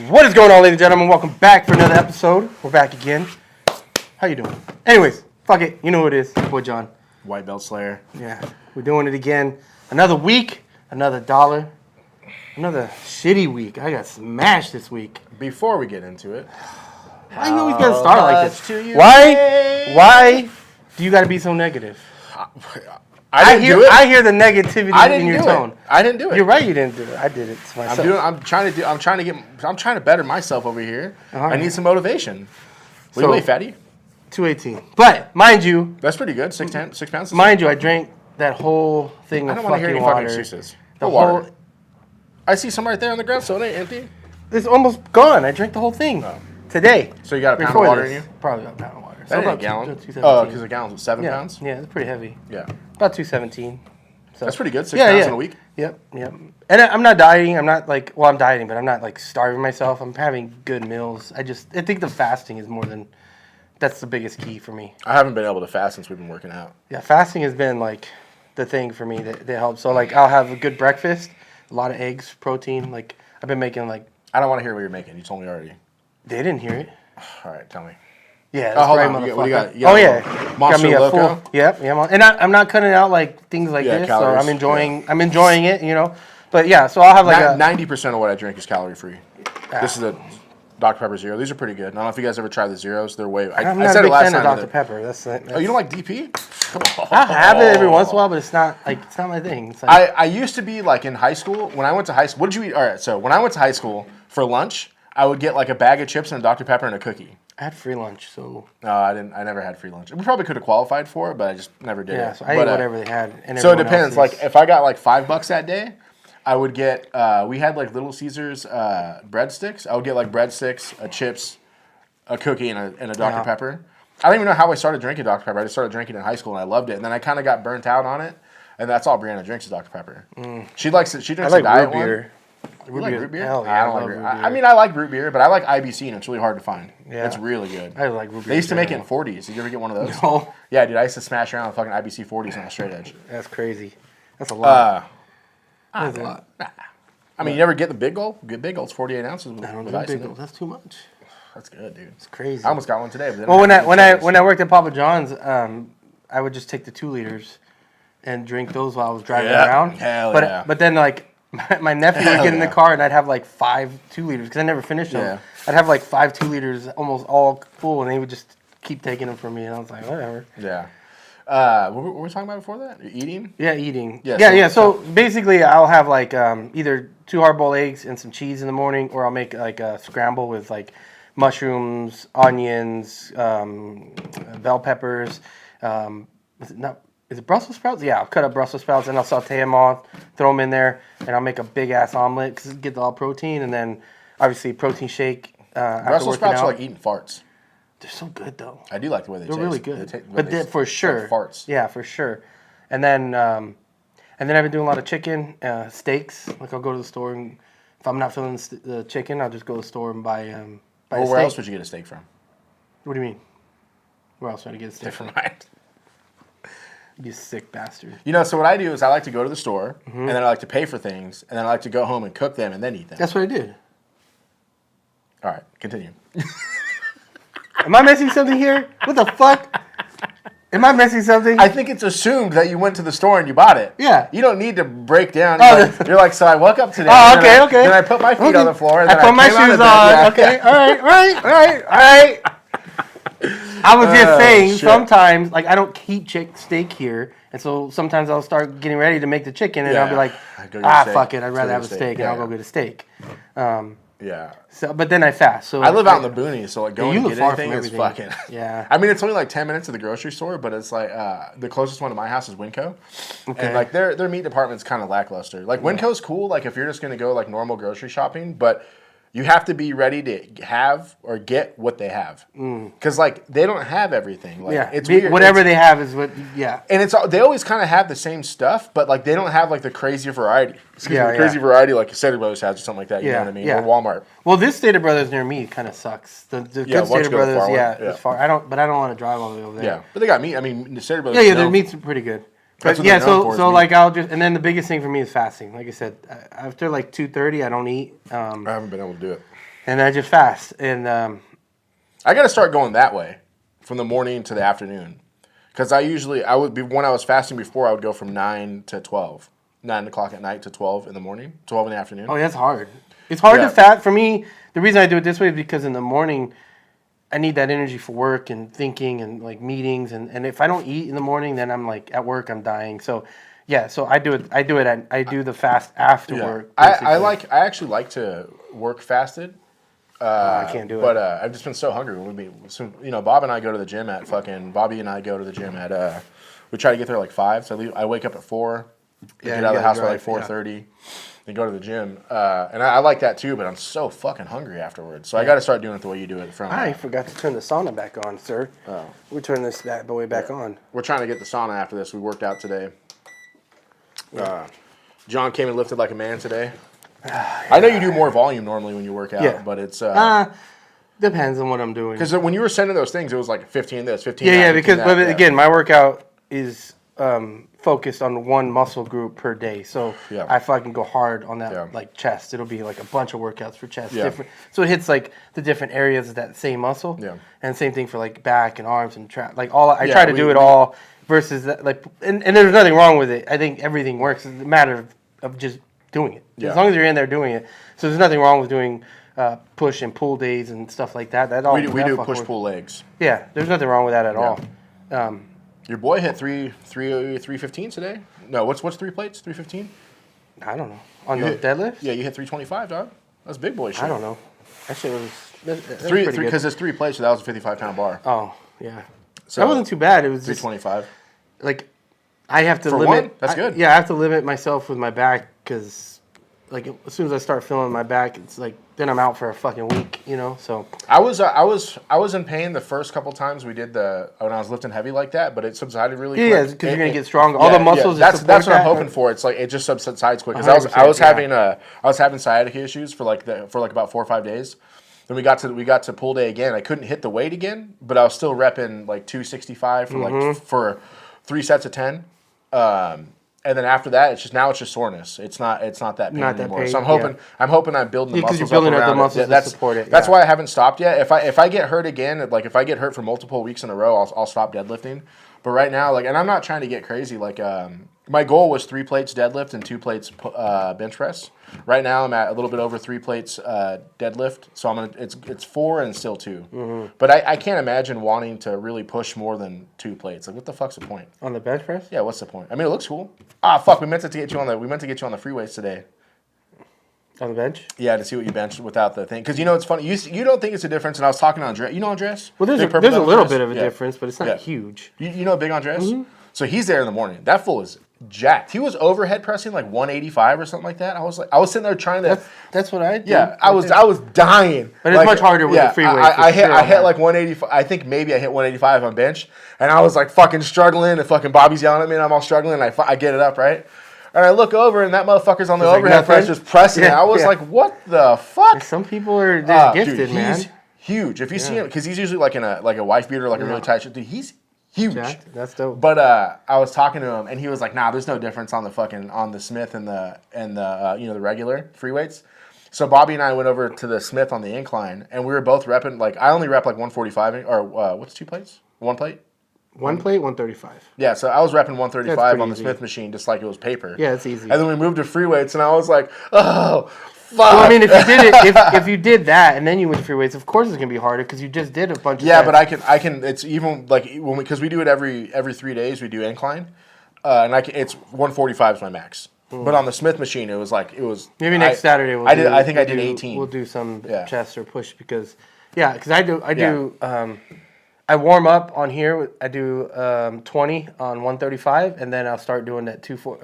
What is going on, ladies and gentlemen? Welcome back for another episode. We're back again. How you doing? Anyways, fuck it. You know who it is. Boy John. White Belt Slayer. Yeah, we're doing it again. Another week, another dollar, another shitty week. I got smashed this week. Before we get into it, Why you always gotta start like this? Why? Why do you gotta be so negative? I hear the negativity in your tone. I didn't do it. You're right. You didn't do it. I did it to myself. I'm trying to better myself over here. Right. I need some motivation. What do you weigh, fatty? 218. But mind you, that's pretty good. 6 pounds. Mind you, I drank that whole thing of fucking water. I don't want to hear any fucking excuses. The water. I see some right there on the ground, so it ain't empty. It's almost gone. I drank the whole thing today. So you got a pound of water in you? Probably got a pound of water. That ain't a gallon. Because a gallon's 7 pounds? Yeah, it's pretty heavy. Yeah. About 217. So. That's pretty good. 6 pounds in a week? Yep. And I'm not dieting. I'm dieting, but I'm not like starving myself. I'm having good meals. I think the fasting is that's the biggest key for me. I haven't been able to fast since we've been working out. Yeah, fasting has been like the thing for me that helps. So like I'll have a good breakfast, a lot of eggs, protein. Like I've been making like. I don't want to hear what you're making. You told me already. They didn't hear it. All right, tell me. Yeah, that's right, motherfucker. Got me a Loco? full. Yep. And I'm not cutting out like things like this, calories, so I'm enjoying it, you know. But yeah, so I'll have like 90% of what I drink is calorie free. This is a Dr. Pepper Zero. These are pretty good. I don't know if you guys ever tried the zeros. They're way. I'm not a big fan of Dr. Pepper. That's oh, you don't like DP? I have it every once in a while, but it's not my thing. It's like, I used to be like in high school. When I went to high school, what did you eat? All right, so when I went to high school for lunch, I would get like a bag of chips and a Dr. Pepper and a cookie. I had free lunch, so. No, I didn't. I never had free lunch. We probably could have qualified for it, but I just never did it. Yeah, so I ate whatever they had. And so it depends. Like if I got like $5 that day, I would get. We had like Little Caesars breadsticks. I would get like breadsticks, chips, a cookie, and a Dr. Pepper. I don't even know how I started drinking Dr. Pepper. I just started drinking in high school and I loved it. And then I kind of got burnt out on it, and that's all Brianna drinks is Dr. Pepper. She likes it. She drinks a diet one. You like root beer? Hell yeah, I don't like root beer. I mean, I like root beer, but I like IBC, and it's really hard to find. Yeah. It's really good. I like root beer. They used to make it in 40s. Did you ever get one of those? No. Yeah, dude, I used to smash around with fucking IBC 40s on a straight edge. That's crazy. That's a lot. That's a lot. I mean, you never get the big goal? Good big goal's 48 ounces with I don't ice do in big it. goals. That's too much. That's good, dude. It's crazy. I almost got one today. But well, when I worked at Papa John's, I would just take the 2 liters and drink those while I was driving around. Hell yeah. But then like my nephew would get in the car and I'd have like 5 2 liters because I never finished them. Yeah. I'd have like 5 2 liters almost all full, and they would just keep taking them from me, and I was like, whatever. Yeah. What were we talking about before that? Eating? Yeah, eating. Yeah. So basically, I'll have like either 2 hard-boiled eggs and some cheese in the morning, or I'll make like a scramble with like mushrooms, onions, bell peppers. Is it Brussels sprouts? Yeah, I'll cut up Brussels sprouts and I'll saute them all, throw them in there, and I'll make a big-ass omelet because it gets all protein, and then obviously protein shake. Brussels sprouts are like eating farts. They're so good, though. I do like the way they taste. They're really good. For sure. Like farts. Yeah, for sure. And then I've been doing a lot of chicken, steaks. Like I'll go to the store, and if I'm not feeling the chicken, I'll just go to the store and buy a steak. Where else would you get a steak from? What do you mean? Where else would I get a steak from? Never mind. You sick bastard. You know, so what I do is I like to go to the store, and then I like to pay for things, and then I like to go home and cook them and then eat them. That's what I did. All right, continue. Am I missing something here? What the fuck? Am I missing something? I think it's assumed that you went to the store and you bought it. Yeah. You don't need to break down. Oh, you're like, so I woke up today. Oh, okay. Then I put my feet on the floor. And then I put my shoes on. Okay. All right. I was just saying, sometimes, like, I don't keep steak here, and so sometimes I'll start getting ready to make the chicken, and I'll be like, fuck it, I'd rather have a steak, and I'll go get a steak. Yeah. So, but then I fast. So I live out in the boonies, so like going to get anything is everything. fucking. Yeah. I mean, it's only like 10 minutes to the grocery store, but it's like the closest one to my house is Winco, and like their meat department's kind of lackluster. Like Winco's cool, like if you're just gonna go like normal grocery shopping, but you have to be ready to have or get what they have, because like they don't have everything. Like, it's weird. Whatever they have is what. Yeah, and they always kind of have the same stuff, but like they don't have like the crazy variety. Crazy variety like Stater Brothers has or something like that. You know what I mean? Yeah. Or Walmart. Well, this Stater Brothers near me kind of sucks. The good Stater Brothers, it's far. I don't want to drive all the way over there. Yeah, but they got meat. I mean, the Stater Brothers. Yeah, their meat's pretty good. But yeah, so like I'll just, and then the biggest thing for me is fasting. Like I said, after like 2:30, I don't eat. I haven't been able to do it. and I just fast. And I got to start going that way, from the morning to the afternoon, because when I was fasting before, I would go from 9 to 12, 9 o'clock at night to 12 in the morning, 12 in the afternoon. Oh, that's hard. It's hard to fast for me. The reason I do it this way is because in the morning, I need that energy for work and thinking and like meetings, and if I don't eat in the morning, then I'm like at work, I'm dying. So. Yeah, so I do the fast after work. I actually like to work fasted. I can't do it. But I've just been so hungry. Bob and I go to the gym at Bobby and I go to the gym at we try to get there like 5. So I wake up at 4. Get out of the house by like 4:30. Then go to the gym. And I like that too, but I'm so fucking hungry afterwards. So I got to start doing it the way you do it. I forgot to turn the sauna back on, sir. Oh. We're turning this bad boy back on. We're trying to get the sauna after this. We worked out today. John came and lifted like a man today. I know you do more volume normally when you work out, but it's depends on what I'm doing. Because when you were sending those things, it was like 15 this, 15 that. Yeah, because again, my workout is focused on one muscle group per day, so I fucking go hard on that like chest. It'll be like a bunch of workouts for chest, different. So it hits like the different areas of that same muscle. Yeah, and same thing for like back and arms and trap. Like I try to do it all. Versus that, like, and there's nothing wrong with it. I think everything works. It's a matter of just doing it. Yeah. As long as you're in there doing it. So there's nothing wrong with doing push and pull days and stuff like that. We do push pull legs. Yeah, there's nothing wrong with that at all. Your boy hit 315 today. No, what's 3 plates? 315? I don't know. On the deadlift? Yeah, you hit 325, dog. That's big boy shit. I don't know. That shit was three because it's 3 plates, so that was a 55-pound bar. Oh yeah. So that wasn't too bad. It was 325. Just, like, I have to limit. One? That's good. I have to limit myself with my back because, like, as soon as I start feeling my back, it's like then I'm out for a fucking week, So I was in pain the first couple times we did when I was lifting heavy like that, but it subsided really quick. Yeah, because you're gonna get stronger. All the muscles. That's what I'm hoping for. It's like it just subsides quick. Because I was having sciatica issues for about 4 or 5 days. Then we got to pull day again. I couldn't hit the weight again, but I was still repping like 265 for 3 sets of 10. And then after that, it's just soreness. It's not that pain anymore. So I'm hoping I'm building the muscles you're building up the around muscles to support it. That's why I haven't stopped yet. If I get hurt again, like if I get hurt for multiple weeks in a row, I'll stop deadlifting. But right now, and I'm not trying to get crazy. My goal was 3 plates deadlift and 2 plates bench press. Right now, I'm at a little bit over 3 plates deadlift, so it's 4 and still 2. Mm-hmm. But I can't imagine wanting to really push more than 2 plates. Like, what the fuck's the point? On the bench press? Yeah, what's the point? I mean, it looks cool. Ah, fuck, we meant to get you on the free weights today. On the bench? Yeah, to see what you benched without the thing. Because it's funny. You don't think it's a difference, and I was talking to Andres. You know Andres? Well, there's a little bit of a difference, but it's not huge. You know Big Andres? Mm-hmm. So he's there in the morning. That fool is jacked. He was overhead pressing like 185 or something like that. I was sitting there trying to. That's what I did. Yeah, I was dying. But it's much harder with the free weights. I hit like 185. I think maybe I hit 185 on bench, and I was like fucking struggling, and fucking Bobby's yelling at me, and I'm all struggling, and I get it up right. And I look over, and that motherfucker's on the overhead press just pressing it. I was like, what the fuck? Some people are just gifted, dude, man. He's huge. If you see him, because he's usually like in a wife beater, like a really tight shirt. Dude, he's huge. Jacked. That's dope. But I was talking to him, and he was like, "Nah, there's no difference on the Smith and the the regular free weights." So Bobby and I went over to the Smith on the incline, and we were both repping. Like I only rep like 145, or what's 2 plates? 1 plate. 1 plate, 135. Yeah, so I was repping 135 on the Smith machine, just like it was paper. Yeah, it's easy. And then we moved to free weights, and I was like, oh, fuck. Well, I mean, if you did it, if you did that, and then you went to free weights, of course it's gonna be harder because you just did a bunch of. Yeah, sets. But I can. It's even like because we do it every 3 days. We do incline, and it's 145 is my max. But on the Smith machine, it was maybe next Saturday. I think I did 18. We'll do some chest or push because I do. I warm up on here. I do 20 on 135, and then I'll start doing that 2 plates,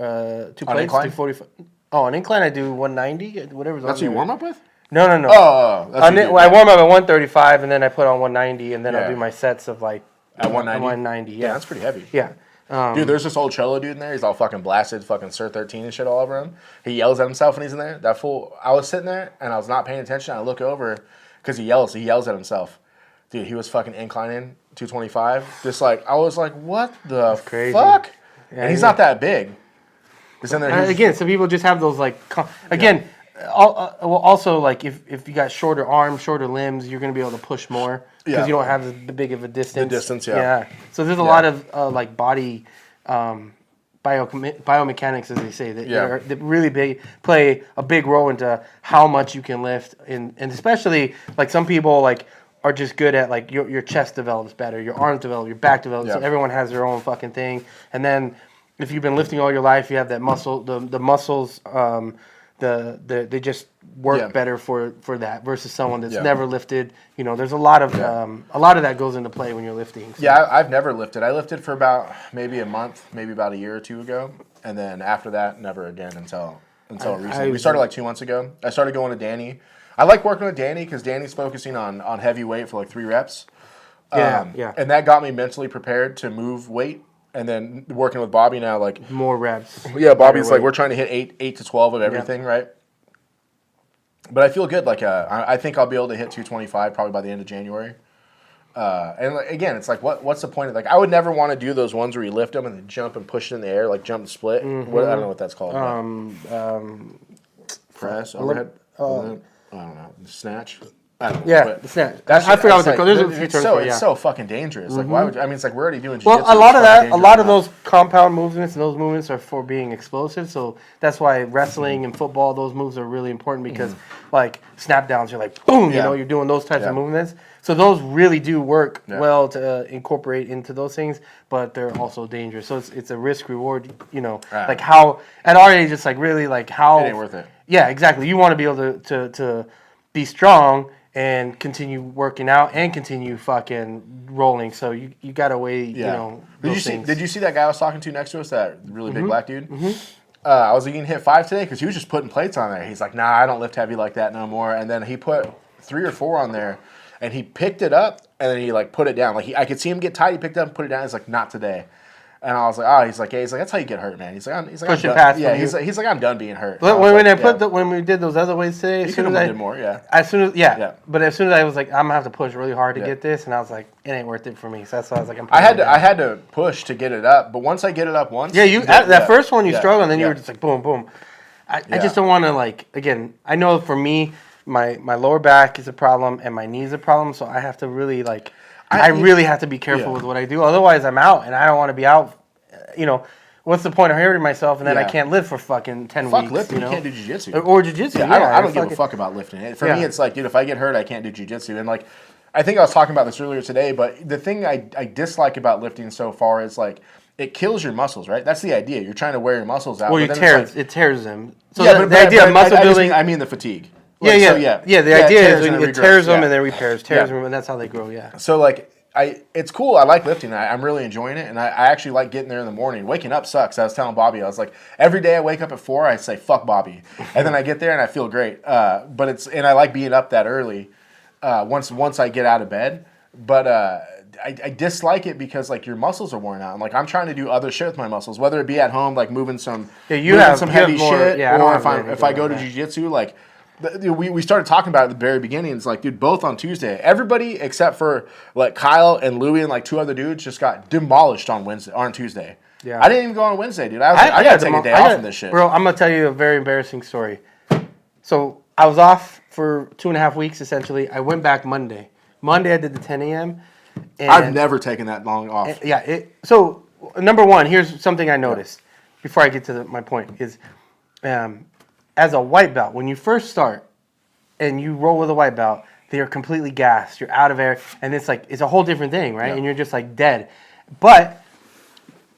245. Oh, on incline I do 190, whatever's on there. That's what you warm up with? No. Oh, that's I warm up at 135, and then I put on 190, and then I'll do my sets of like at 190. 190, yeah. That's pretty heavy. Yeah. Dude, there's this old Cholo dude in there. He's all fucking blasted, fucking Sir 13 and shit all over him. He yells at himself when he's in there. That fool. I was sitting there and I was not paying attention. I look over because he yells at himself. Dude, he was fucking inclining 225. Just like I was like, what the fuck? Yeah, and he's not that big. Again, some people just have those like. Well, also like if you got shorter arms, shorter limbs, you're gonna be able to push more because you don't have the big of a distance. The distance, yeah. Yeah. So there's a lot of like body biomechanics, as they say, that really play a big role into how much you can lift, and especially like some people like are just good at like your chest develops better, your arms develop, your back develops. So everyone has their own fucking thing, and then if you've been lifting all your life, you have that muscle, the muscles. They just work better for that versus someone that's never lifted. You know, there's a lot of that goes into play when you're lifting. So. Yeah, I've never lifted. I lifted for about maybe a month, maybe about a year or two ago, and then after that, never again until recently. We started like 2 months ago. I started going to Danny. I like working with Danny because Danny's focusing on heavy weight for like 3 reps. And that got me mentally prepared to move weight. And then working with Bobby now, like more reps. Yeah, Bobby's like we're trying to hit 8 to 12 of everything, right? But I feel good. Like I think I'll be able to hit 225 probably by the end of January. And like, again, it's like what's the point of like I would never want to do those ones where you lift them and then jump and push it in the air, like jump and split. Mm-hmm. I don't know what that's called. Press overhead. I don't know. Snatch. I don't know. Yeah, snatch. I forgot what they're called. There's a few terms for it. It's so fucking dangerous. Like why would I mean? It's like we're already doing. Well, a lot of those compound movements and those movements are for being explosive. So that's why wrestling and football, those moves are really important because, like snap downs, you're like boom, you know, you're doing those types of movements. So those really do work well to incorporate into those things, but they're also dangerous. So it's a risk reward, you know, like how at our age, it's like really like how it ain't worth it. Yeah, exactly. You want to be able to be strong and continue working out and continue fucking rolling. So you gotta weigh, you know. Did you see that guy I was talking to next to us, that really big black dude? I was getting hit 5 today because he was just putting plates on there. He's like, nah, I don't lift heavy like that no more. And then he put 3 or 4 on there, and he picked it up and then he like put it down. Like I could see him get tight. He picked it up and put it down. He's like, not today. And I was like, oh, he's like, that's how you get hurt, man. He's like, push it past. Yeah, he's like, I'm done being hurt. When we did those other weights today, you could have did more, yeah. But as soon as I was like, I'm gonna have to push really hard to get this, and I was like, it ain't worth it for me. So that's why I was like, I had to push to get it up, but once I get it up once, that first one you struggled, and then you were just like, boom, boom. I just don't want to like again. I know for me, my lower back is a problem and my knee is a problem, so I have to really like, I really have to be careful with what I do. Otherwise, I'm out, and I don't want to be out. You know, what's the point of hurting myself and then I can't live for fucking 10 weeks? Lifting, you know? You can't do jiu-jitsu. Or jiu-jitsu, I don't give a fuck about lifting. For me, it's like, dude, if I get hurt, I can't do jiu-jitsu. And like, I think I was talking about this earlier today, but the thing I dislike about lifting so far is like, it kills your muscles, right? That's the idea. You're trying to wear your muscles out. Well, it tears them. So but the idea of muscle building... I mean the fatigue. Like, the idea is it tears them and then repairs, them, and that's how they grow, So like, it's cool. I like lifting. I'm really enjoying it, and I actually like getting there in the morning. Waking up sucks. I was telling Bobby, I was like, every day I wake up at 4, I say fuck Bobby, and then I get there and I feel great. And I like being up that early. Once I get out of bed, but I dislike it because like your muscles are worn out. I'm trying to do other shit with my muscles, whether it be at home, like moving some heavy shit, or if I go to jiu-jitsu, like. We started talking about it at the very beginning. It's like, dude, both on Tuesday. Everybody except for like Kyle and Louie and like 2 other dudes just got demolished on Tuesday. Yeah, I didn't even go on Wednesday, dude. I was like, I gotta take a day off from this shit. Bro, I'm gonna tell you a very embarrassing story. So I was off for 2.5 weeks essentially. I went back Monday. Monday I did the 10 a.m. I've never taken that long off. So number one, here's something I noticed before I get to my point is. As a white belt, when you first start and you roll with a white belt, they are completely gassed. You're out of air, and it's a whole different thing, right? Yeah. And you're just like dead. But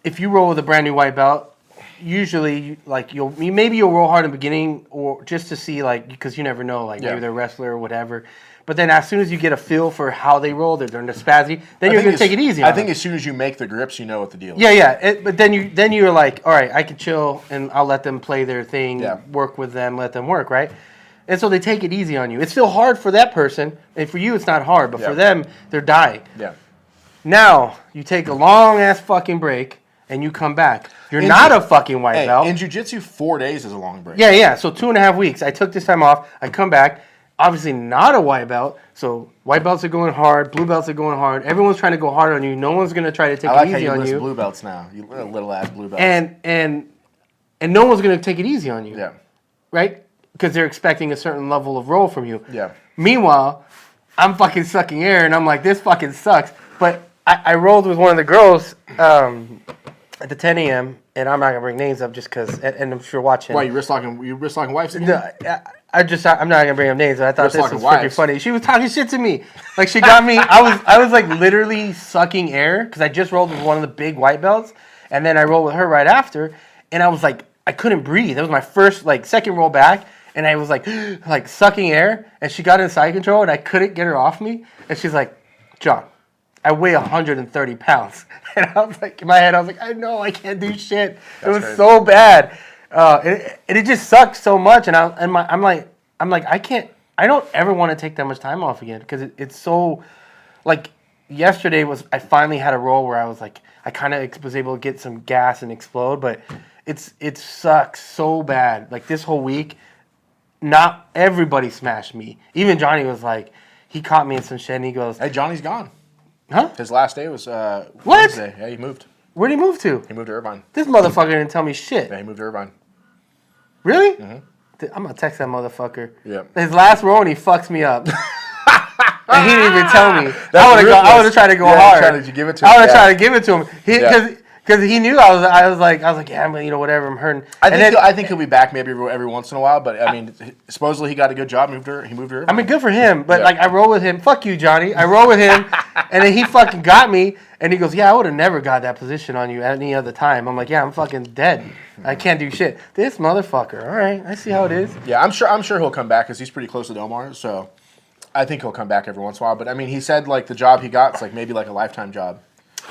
if you roll with a brand new white belt, usually like you'll roll hard in the beginning, or just to see like because you never know, like maybe they're a wrestler or whatever. But then as soon as you get a feel for how they roll, they're spazzy, then you're going to take it easy. I think as soon as you make the grips, you know what the deal is. Yeah. But then you're like, all right, I can chill and I'll let them play their thing, work with them, let them work, right? And so they take it easy on you. It's still hard for that person, and for you it's not hard, but for them, they're dying. Yeah. Now, you take a long-ass fucking break, and you come back. You're not a fucking white belt. In jiu-jitsu, 4 days is a long break. Yeah. So 2.5 weeks. I took this time off. I come back. Obviously not a white belt, so white belts are going hard, blue belts are going hard. Everyone's trying to go hard on you. No one's going to try to take it easy on you. I like how you list blue belts now. You little ass blue belts. And no one's going to take it easy on you. Yeah. Right? because they're expecting a certain level of roll from you. Yeah. Meanwhile, I'm fucking sucking air, and I'm like, this fucking sucks. But I rolled with one of the girls at the 10 a.m., and I'm not going to bring names up just because, and I'm sure watching. Why, you wrist locking wives again? No, I'm not going to bring up names, but I thought Wrist this was locking freaking wives. funny. She was talking shit to me. Like, she got me, I was like literally sucking air because I just rolled with one of the big white belts, and then I rolled with her right after, and I was like, I couldn't breathe. That was my first, like, second roll back, and I was like, like sucking air, and she got in side control, and I couldn't get her off me, and she's like, John, I weigh 130 pounds. And I was like, in my head, I was like, I know, I can't do shit. It was crazy. so bad. It just sucked so much. And I'm like, I don't ever want to take that much time off again. Because it's so, like, yesterday I finally had a roll where I was like, I kind of was able to get some gas and explode. But it sucks so bad. Like, this whole week, not everybody smashed me. Even Johnny was like, he caught me in some shit and he goes, Hey, Johnny's gone. huh? His last day was What? Wednesday. Yeah, he moved. Where'd he move to? He moved to Irvine. This motherfucker didn't tell me shit. Yeah, he moved to Irvine. Really? Mm-hmm. I'm gonna text that motherfucker. Yeah. His last roll and he fucks me up. And he didn't even tell me. That's I would have tried to go hard. Did you give it to him? I would have tried to give it to him. Because he knew I was like, yeah, whatever, I'm hurting. I think he'll be back maybe every once in a while. But I mean, supposedly he got a good job. He moved to Irvine. I mean, good for him. But like, I roll with him. Fuck you, Johnny. I roll with him, and then he fucking got me. And he goes, yeah, I would have never got that position on you at any other time. I'm like, yeah, I'm fucking dead. I can't do shit. This motherfucker. All right, I see how it is. Yeah, I'm sure he'll come back because he's pretty close to Omar. So I think he'll come back every once in a while. But I mean, he said like the job he got is like maybe like a lifetime job.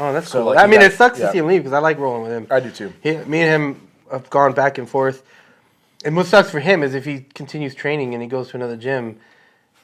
Oh, that's So, cool. like, I mean, got- it sucks yeah. to see him leave because I like rolling with him. I do too. Me and him have gone back and forth. And what sucks for him is if he continues training and he goes to another gym,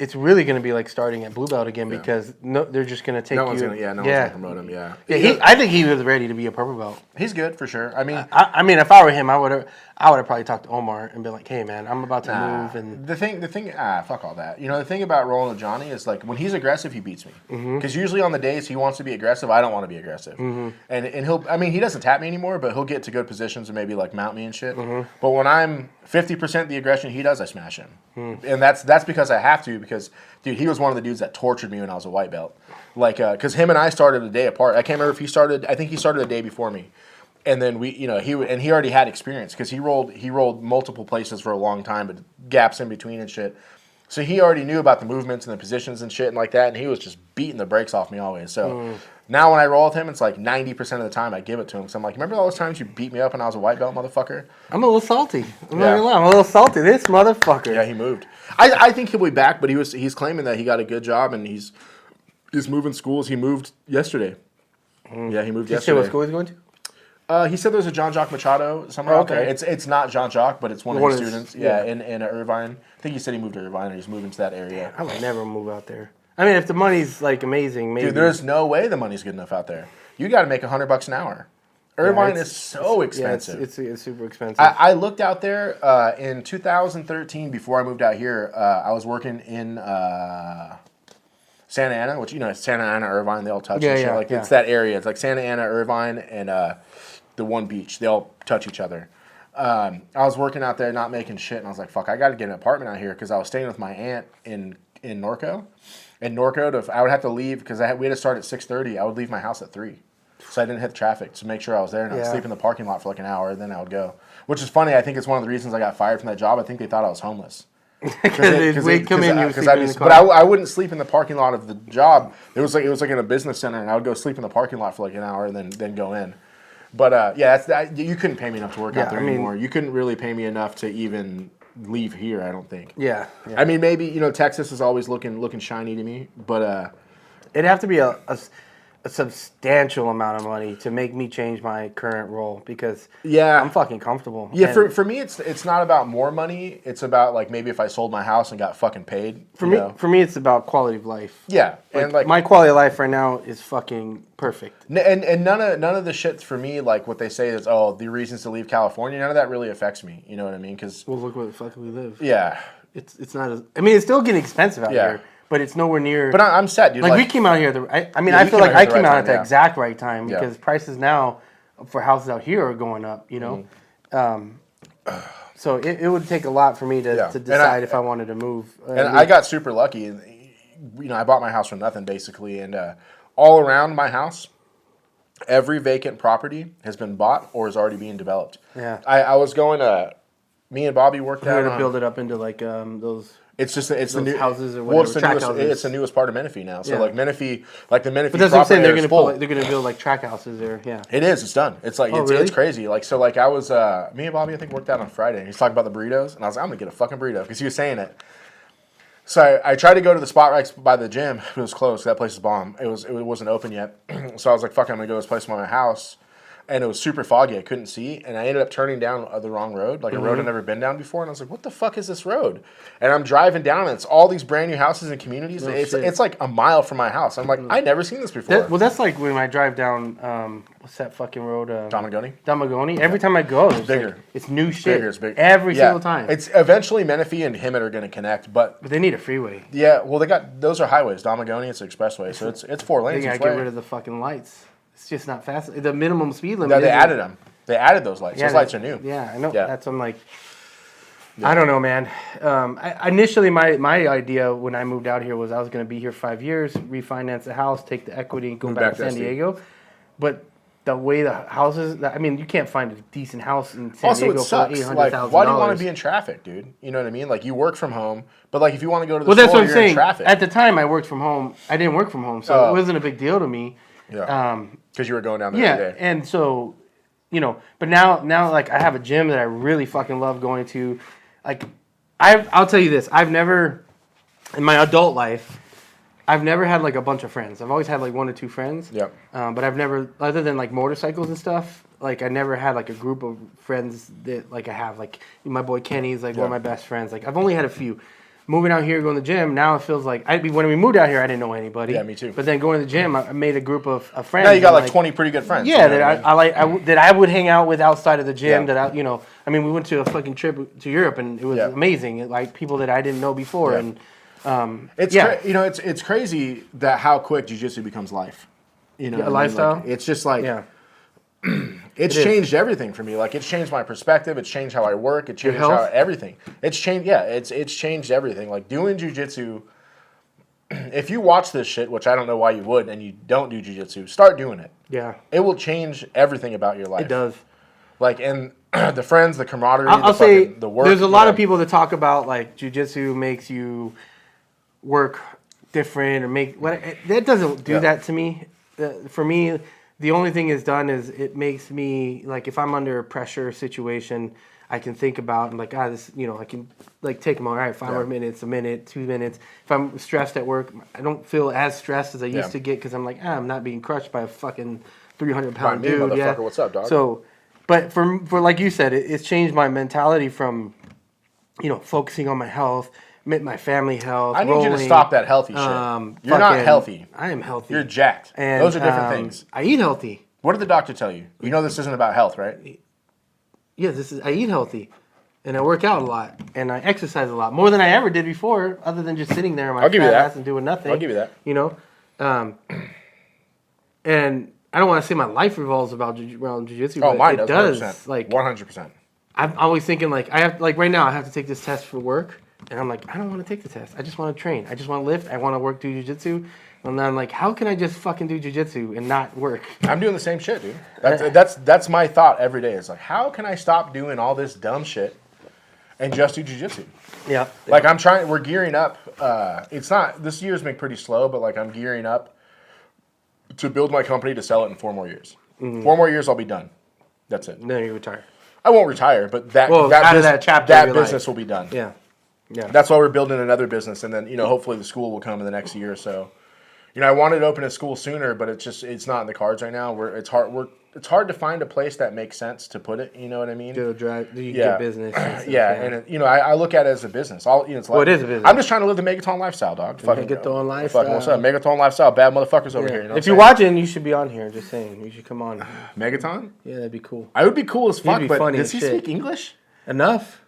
it's really going to be like starting at blue belt again because they're just going to take No one's you. gonna promote him. Yeah. I think he was ready to be a purple belt. He's good for sure. I mean, I mean, if I were him, I would have probably talked to Omar and been like, "Hey, man, I'm about to move." And the thing, fuck all that. You know, the thing about rolling with Johnny is like when he's aggressive, he beats me. Because usually on the days he wants to be aggressive, I don't want to be aggressive. And he doesn't tap me anymore, but he'll get to good positions and maybe like mount me and shit. But when I'm 50% the aggression he does, I smash him. And that's because I have to because, dude, he was one of the dudes that tortured me when I was a white belt. Like, because him and I started a day apart. I can't remember if he started. I think he started a day before me. And then he already had experience because he rolled multiple places for a long time, but gaps in between and shit. So he already knew about the movements and the positions and shit and like that, and he was just beating the brakes off me always. So now when I roll with him, it's like 90% of the time I give it to him. So I'm like, remember all those times you beat me up when I was a white belt, motherfucker? I'm a little salty. I'm not gonna lie. I'm a little salty. This motherfucker. Yeah, he moved. I think he'll be back, but he's claiming that he got a good job and he's moving schools. He moved yesterday. Yeah, he moved Did you say yesterday. what school he's going to? He said there's a Jean-Jacques Machado somewhere out there. It's not Jean-Jacques, but it's one of his students. Yeah, in Irvine. I think he said he moved to Irvine or he's moving to that area. I would never move out there. I mean, if the money's like amazing, maybe. Dude, there's no way the money's good enough out there. You got to make $100 an hour. Irvine is so expensive. It's super expensive. I looked out there in 2013 before I moved out here. I was working in Santa Ana, which, Santa Ana, Irvine, they all touch and shit. It's that area. It's like Santa Ana, Irvine, and the one beach. They all touch each other. I was working out there, not making shit, and I was like, fuck, I got to get an apartment out here because I was staying with my aunt in Norco. In Norco, I would have to leave because we had to start at 6:30. I would leave my house at 3. So I didn't hit traffic to make sure I was there, and I would sleep in the parking lot for like an hour, and then I would go. Which is funny. I think it's one of the reasons I got fired from that job. I think they thought I was homeless. Because they come in, you sleep in the car. But I wouldn't sleep in the parking lot of the job. It was like in a business center, and I would go sleep in the parking lot for like an hour, and then go in. But you couldn't pay me enough to work out there anymore. You couldn't really pay me enough to even leave here. I don't think. Yeah. I mean, maybe Texas is always looking shiny to me, but it'd have to be a substantial amount of money to make me change my current role because I'm fucking comfortable. Yeah, for me it's not about more money. It's about like maybe if I sold my house and got fucking paid. For me it's about quality of life. Yeah, and like my quality of life right now is fucking perfect. And none of the shit for me, like what they say is the reasons to leave California. None of that really affects me. You know what I mean? Because look where the fuck we live. Yeah, it's not as. I mean, it's still getting expensive out here. But it's nowhere near. But I'm set, dude. Like we came out here. I feel like I came out at the exact right time because prices now for houses out here are going up. So it would take a lot for me to decide if I wanted to move. And I got super lucky. I bought my house for nothing basically, and all around my house, every vacant property has been bought or is already being developed. Yeah. I was going to. Me and Bobby worked out. We're gonna build it up into like those. It's the new houses or whatever. It's the newest part of Menifee now. So like Menifee, like the Menifee. But that's what I'm saying. They're gonna build like track houses there. Yeah. It is. It's done. It's like it's crazy. Like so. Like I was me and Bobby I think worked out on Friday. He's talking about the burritos, and I was like, I'm gonna get a fucking burrito because he was saying it. So I tried to go to the spot right by the gym. It was closed. That place is bomb. It wasn't open yet. So I was like, fuck, I'm gonna go to this place by my house. And it was super foggy. I couldn't see. And I ended up turning down the wrong road, like a road I'd never been down before. And I was like, what the fuck is this road? And I'm driving down, and it's all these brand new houses and communities. It's like a mile from my house. I'm like, I never seen this before. That's like when I drive down, what's that fucking road? Damagoni? Every time I go, it's bigger. It's new shit. It's bigger. Every single time. It's eventually Menifee and Hemet are going to connect. But they need a freeway. Yeah, well, those are highways. Damagoni, it's an expressway. So it's 4 lanes. They got to get rid of the fucking lights. It's just not fast. The minimum speed limit. No, they added them. They added those lights. Those lights are new. Yeah, I know. Yeah. I'm like, I don't know, man. Initially, my idea when I moved out here was I was going to be here 5 years, refinance the house, take the equity, and go back to San Diego. But the way the houses, I mean, you can't find a decent house in San Diego it sucks. for $800,000. Like, why do you want to be in traffic, dude? You know what I mean? Like, you work from home, but like if you want to go to the store, that's what I'm you're saying. in traffic. At the time, I worked from home. I didn't work from home, so it wasn't a big deal to me. Yeah. Because you were going down there every day. And so, but now like I have a gym that I really fucking love going to. Like, I'll tell you this: I've never, in my adult life, I've never had like a bunch of friends. I've always had like 1 or 2 friends. Yep. But I've never, other than like motorcycles and stuff, like I never had like a group of friends that like I have. Like my boy Kenny's like one of my best friends. Like I've only had a few. Moving out here, going to the gym, now it feels like when we moved out here, I didn't know anybody. Yeah, me too. But then going to the gym, I made a group of friends. Now you got like 20 pretty good friends. Yeah, that I would hang out with outside of the gym. Yeah. I mean, we went to a fucking trip to Europe, and it was amazing. Like people that I didn't know before, and it's crazy that how quick jiu-jitsu becomes life. A lifestyle. Like, it's just like. It's changed everything for me. Like it's changed my perspective. It's changed how I work. It changed everything. It's changed. Yeah, it's changed everything. Like doing jiu-jitsu. If you watch this shit, which I don't know why you would, and you don't do jiu-jitsu, start doing it. Yeah, it will change everything about your life. It does. Like and the friends, the camaraderie. I'll say the work. There's a lot of people that talk about like jiu-jitsu makes you work different or that doesn't do that to me. For me. The only thing it's done is it makes me, like, if I'm under a pressure situation, I can think about, and like, this, I can, like, take them all right, 5 more minutes, a minute, 2 minutes. If I'm stressed at work, I don't feel as stressed as I used to get because I'm like, I'm not being crushed by a fucking 300-pound dude. Motherfucker, what's up, dog? So, but for like you said, it's changed my mentality from, focusing on my health, my family health. I need you to stop that healthy shit. You're not healthy. I am healthy. You're jacked. And, those are different things. I eat healthy. What did the doctor tell you? You know this isn't about health, right? Yeah, I eat healthy, and I work out a lot, and I exercise a lot more than I ever did before, other than just sitting there in my fat ass and doing nothing. I'll give you that. And I don't want to say my life revolves around jiu-jitsu, but mine it does. Like 100%. I'm always thinking like right now I have to take this test for work. And I'm like, I don't want to take the test. I just want to train. I just want to lift. I want to do jiu-jitsu. And then I'm like, how can I just fucking do jiu-jitsu and not work? I'm doing the same shit, dude. That's my thought every day. It's like, how can I stop doing all this dumb shit and just do jiu-jitsu? Yeah. Like we're gearing up. This year's been pretty slow, but like I'm gearing up to build my company to sell it in 4 more years. Mm-hmm. 4 more years, I'll be done. That's it. Then you retire. I won't retire, but that business will be done. Yeah. Yeah. That's why we're building another business, and then hopefully the school will come in the next year or so. I wanted to open a school sooner, but it's not in the cards right now. It's hard to find a place that makes sense to put it. You know what I mean? You get business. And I look at it as a business. It is a business. I'm just trying to live the Megaton lifestyle, dog. Megaton lifestyle. What's up? Megaton lifestyle. Bad motherfuckers over here. If you're watching, you should be on here. Just saying, you should come on. Megaton? Yeah, that'd be cool. I would be cool as fuck. But does he speak English? Enough.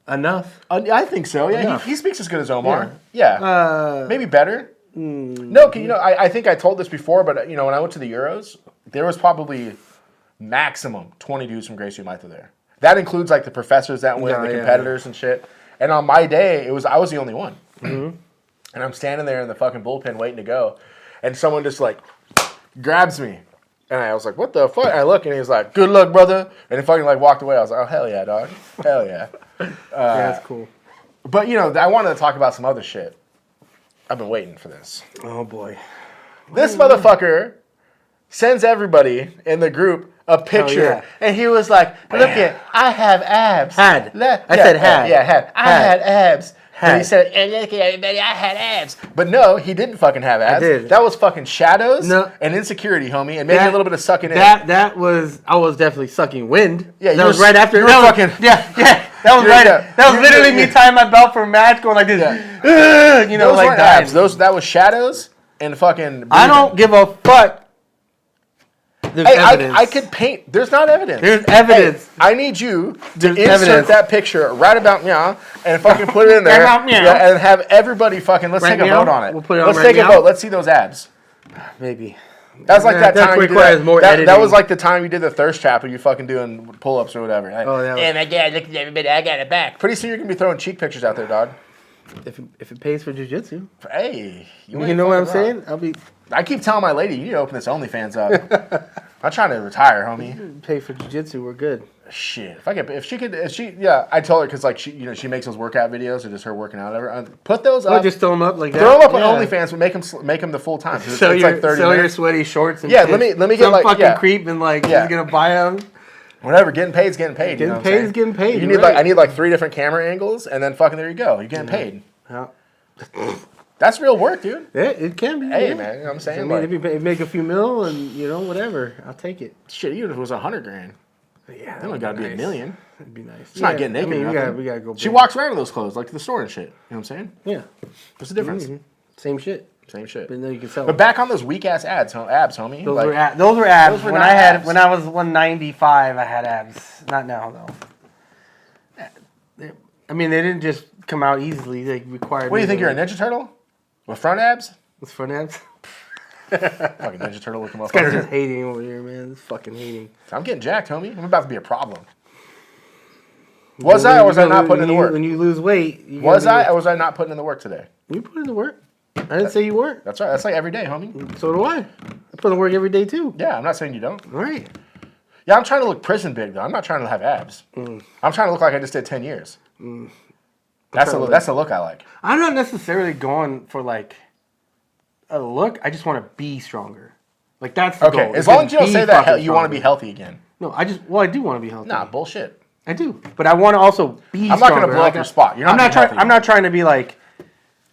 I think so. Yeah, he speaks as good as Omar. Yeah. Maybe better. No, I think I told this before, but when I went to the Euros, there was probably maximum 20 dudes from Gracie Maitha there. That includes like the professors that win, the competitors and shit. And on my day, I was the only one. Mm-hmm. And I'm standing there in the fucking bullpen waiting to go. And someone just like grabs me. And I was like, what the fuck? I look and he's like, good luck, brother. And he fucking like walked away. I was like, oh, hell yeah, dog. Hell yeah. Yeah, that's cool. But, you know, I wanted to talk about some other shit. I've been waiting for this. Oh, boy. This motherfucker sends everybody in the group a picture. And he was like, look it, I have abs. I said had. Yeah, had. I had abs. And he said, and look at everybody, I had abs. But no, he didn't fucking have abs. I did. That was fucking shadows and insecurity, homie. And maybe a little bit of sucking in. I was definitely sucking wind. Yeah, that was right after. You were fucking. Yeah. That was right. That was literally me tying my belt for a match, going like this. Yeah. You know, those like weren't that. abs. That was shadows and fucking. Breathing. I don't give a fuck. There's evidence. I could paint. There's not evidence. There's evidence. Hey, I need you to insert that picture right about meow and fucking put it in there. And have everybody fucking. Let's take a vote on it. We'll put it on Let's take a vote. Let's see those abs. Maybe. That was like that time you did that was like the time you did the thirst trap and you fucking doing pull-ups or whatever. Like, oh, yeah. Yeah, my God, look at everybody. I got it back. Pretty soon you're going to be throwing cheek pictures out there, dog. If it pays for jiu-jitsu. Hey. You know what I'm saying? I keep telling my lady, you need to open this OnlyFans up. I'm trying to retire, homie. Pay for jiu-jitsu, we're good. Shit, I told her because like she makes those workout videos or just her working out, whatever. Put those up. Just throw them up like that. Throw them up on OnlyFans, but make them the full time. Sell your sweaty shorts. And let me get like fucking creep and like he's gonna buy them. Whatever, getting paid is getting paid. Getting paid is getting paid. You need I need like 3 different camera angles, and then fucking there you go. You're getting paid. Yeah. That's real work, dude. Yeah, it can be. Hey, man, you know what I'm saying? I mean, if you make a few mil and, whatever, I'll take it. Shit, even if it was $100,000. Yeah, that would gotta be $1 million. That'd be nice. It's not getting naked. We gotta go. She walks around in those clothes, like to the store and shit. You know what I'm saying? Yeah. What's the difference? Mm-hmm. Same shit. But then you can sell. But back on those weak ass abs, homie. Those were abs. When I was 195, I had abs. Not now though. I mean, they didn't just come out easily. They required. What do you think? You're a Ninja Turtle with front abs? With front abs? Fucking Ninja Turtle looking motherfucker. This guy's just hating over here, man. This fucking hating. I'm getting jacked, homie. I'm about to be a problem. Was I or was I not putting in the work? When you lose weight. Was I or was I not putting in the work today? You put in the work. I didn't say you weren't. That's right. That's like every day, homie. So do I. I put in the work every day too. Yeah, I'm not saying you don't. All right. Yeah, I'm trying to look prison big though. I'm not trying to have abs. I'm trying to look like I just did 10 years. That's the look I like. I'm not necessarily going for like a look. I just want to be stronger. Like that's the goal. As long as you don't say that you want to be healthy again. No, I do want to be healthy. Nah, bullshit. I do, but I want to also be. I'm not going to blow up your spot. I'm not trying to be like.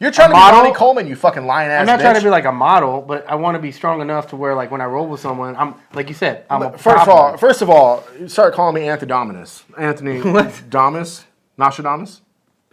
You're trying to be Ronnie Coleman, you fucking lying ass. I'm not trying to be like a model, but I want to be strong enough to where, like, when I roll with someone, I'm like you said. First of all, start calling me Anthony Dominus. Anthony Domus, Nostradamus.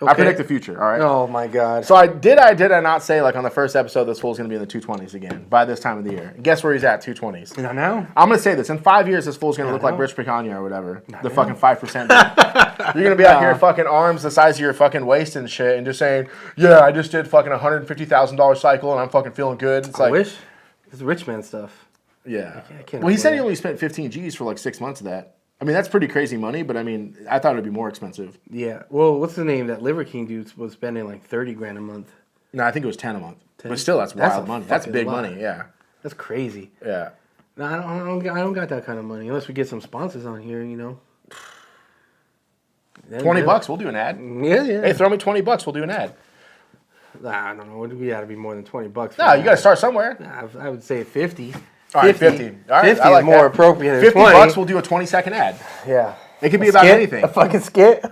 Okay. I predict the future. All right. Oh my God. So did I not say like on the first episode this fool's gonna be in the 220s again by this time of the year? Guess where he's at? 220s. I know. I'm gonna say this in 5 years. This fool's gonna look like Rich Picanha or whatever. The fucking 5%. You're gonna be out here fucking arms the size of your fucking waist and shit, and just saying, yeah, I just did fucking $150,000 cycle and I'm fucking feeling good. It's I wish. It's rich man stuff. Yeah. Well, he said he only spent 15 G's for like 6 months of that. I mean, that's pretty crazy money, but I mean, I thought it would be more expensive. Yeah. Well, what's the name? That Liver King dude was spending like $30,000 a month. No, I think it was 10 a month. 10? But still, that's wild money. That's big money, yeah. That's crazy. Yeah. No, I don't got that kind of money unless we get some sponsors on here, you know. $20, we'll do an ad. Yeah. Hey, throw me $20, we'll do an ad. Nah, I don't know. We got to be more than $20. No, you got to start somewhere. Nah, I would say 50. All right, 50. All right, 50 is more appropriate than 20. $50, we'll do a 20-second ad. Yeah. It could be about anything. A fucking skit.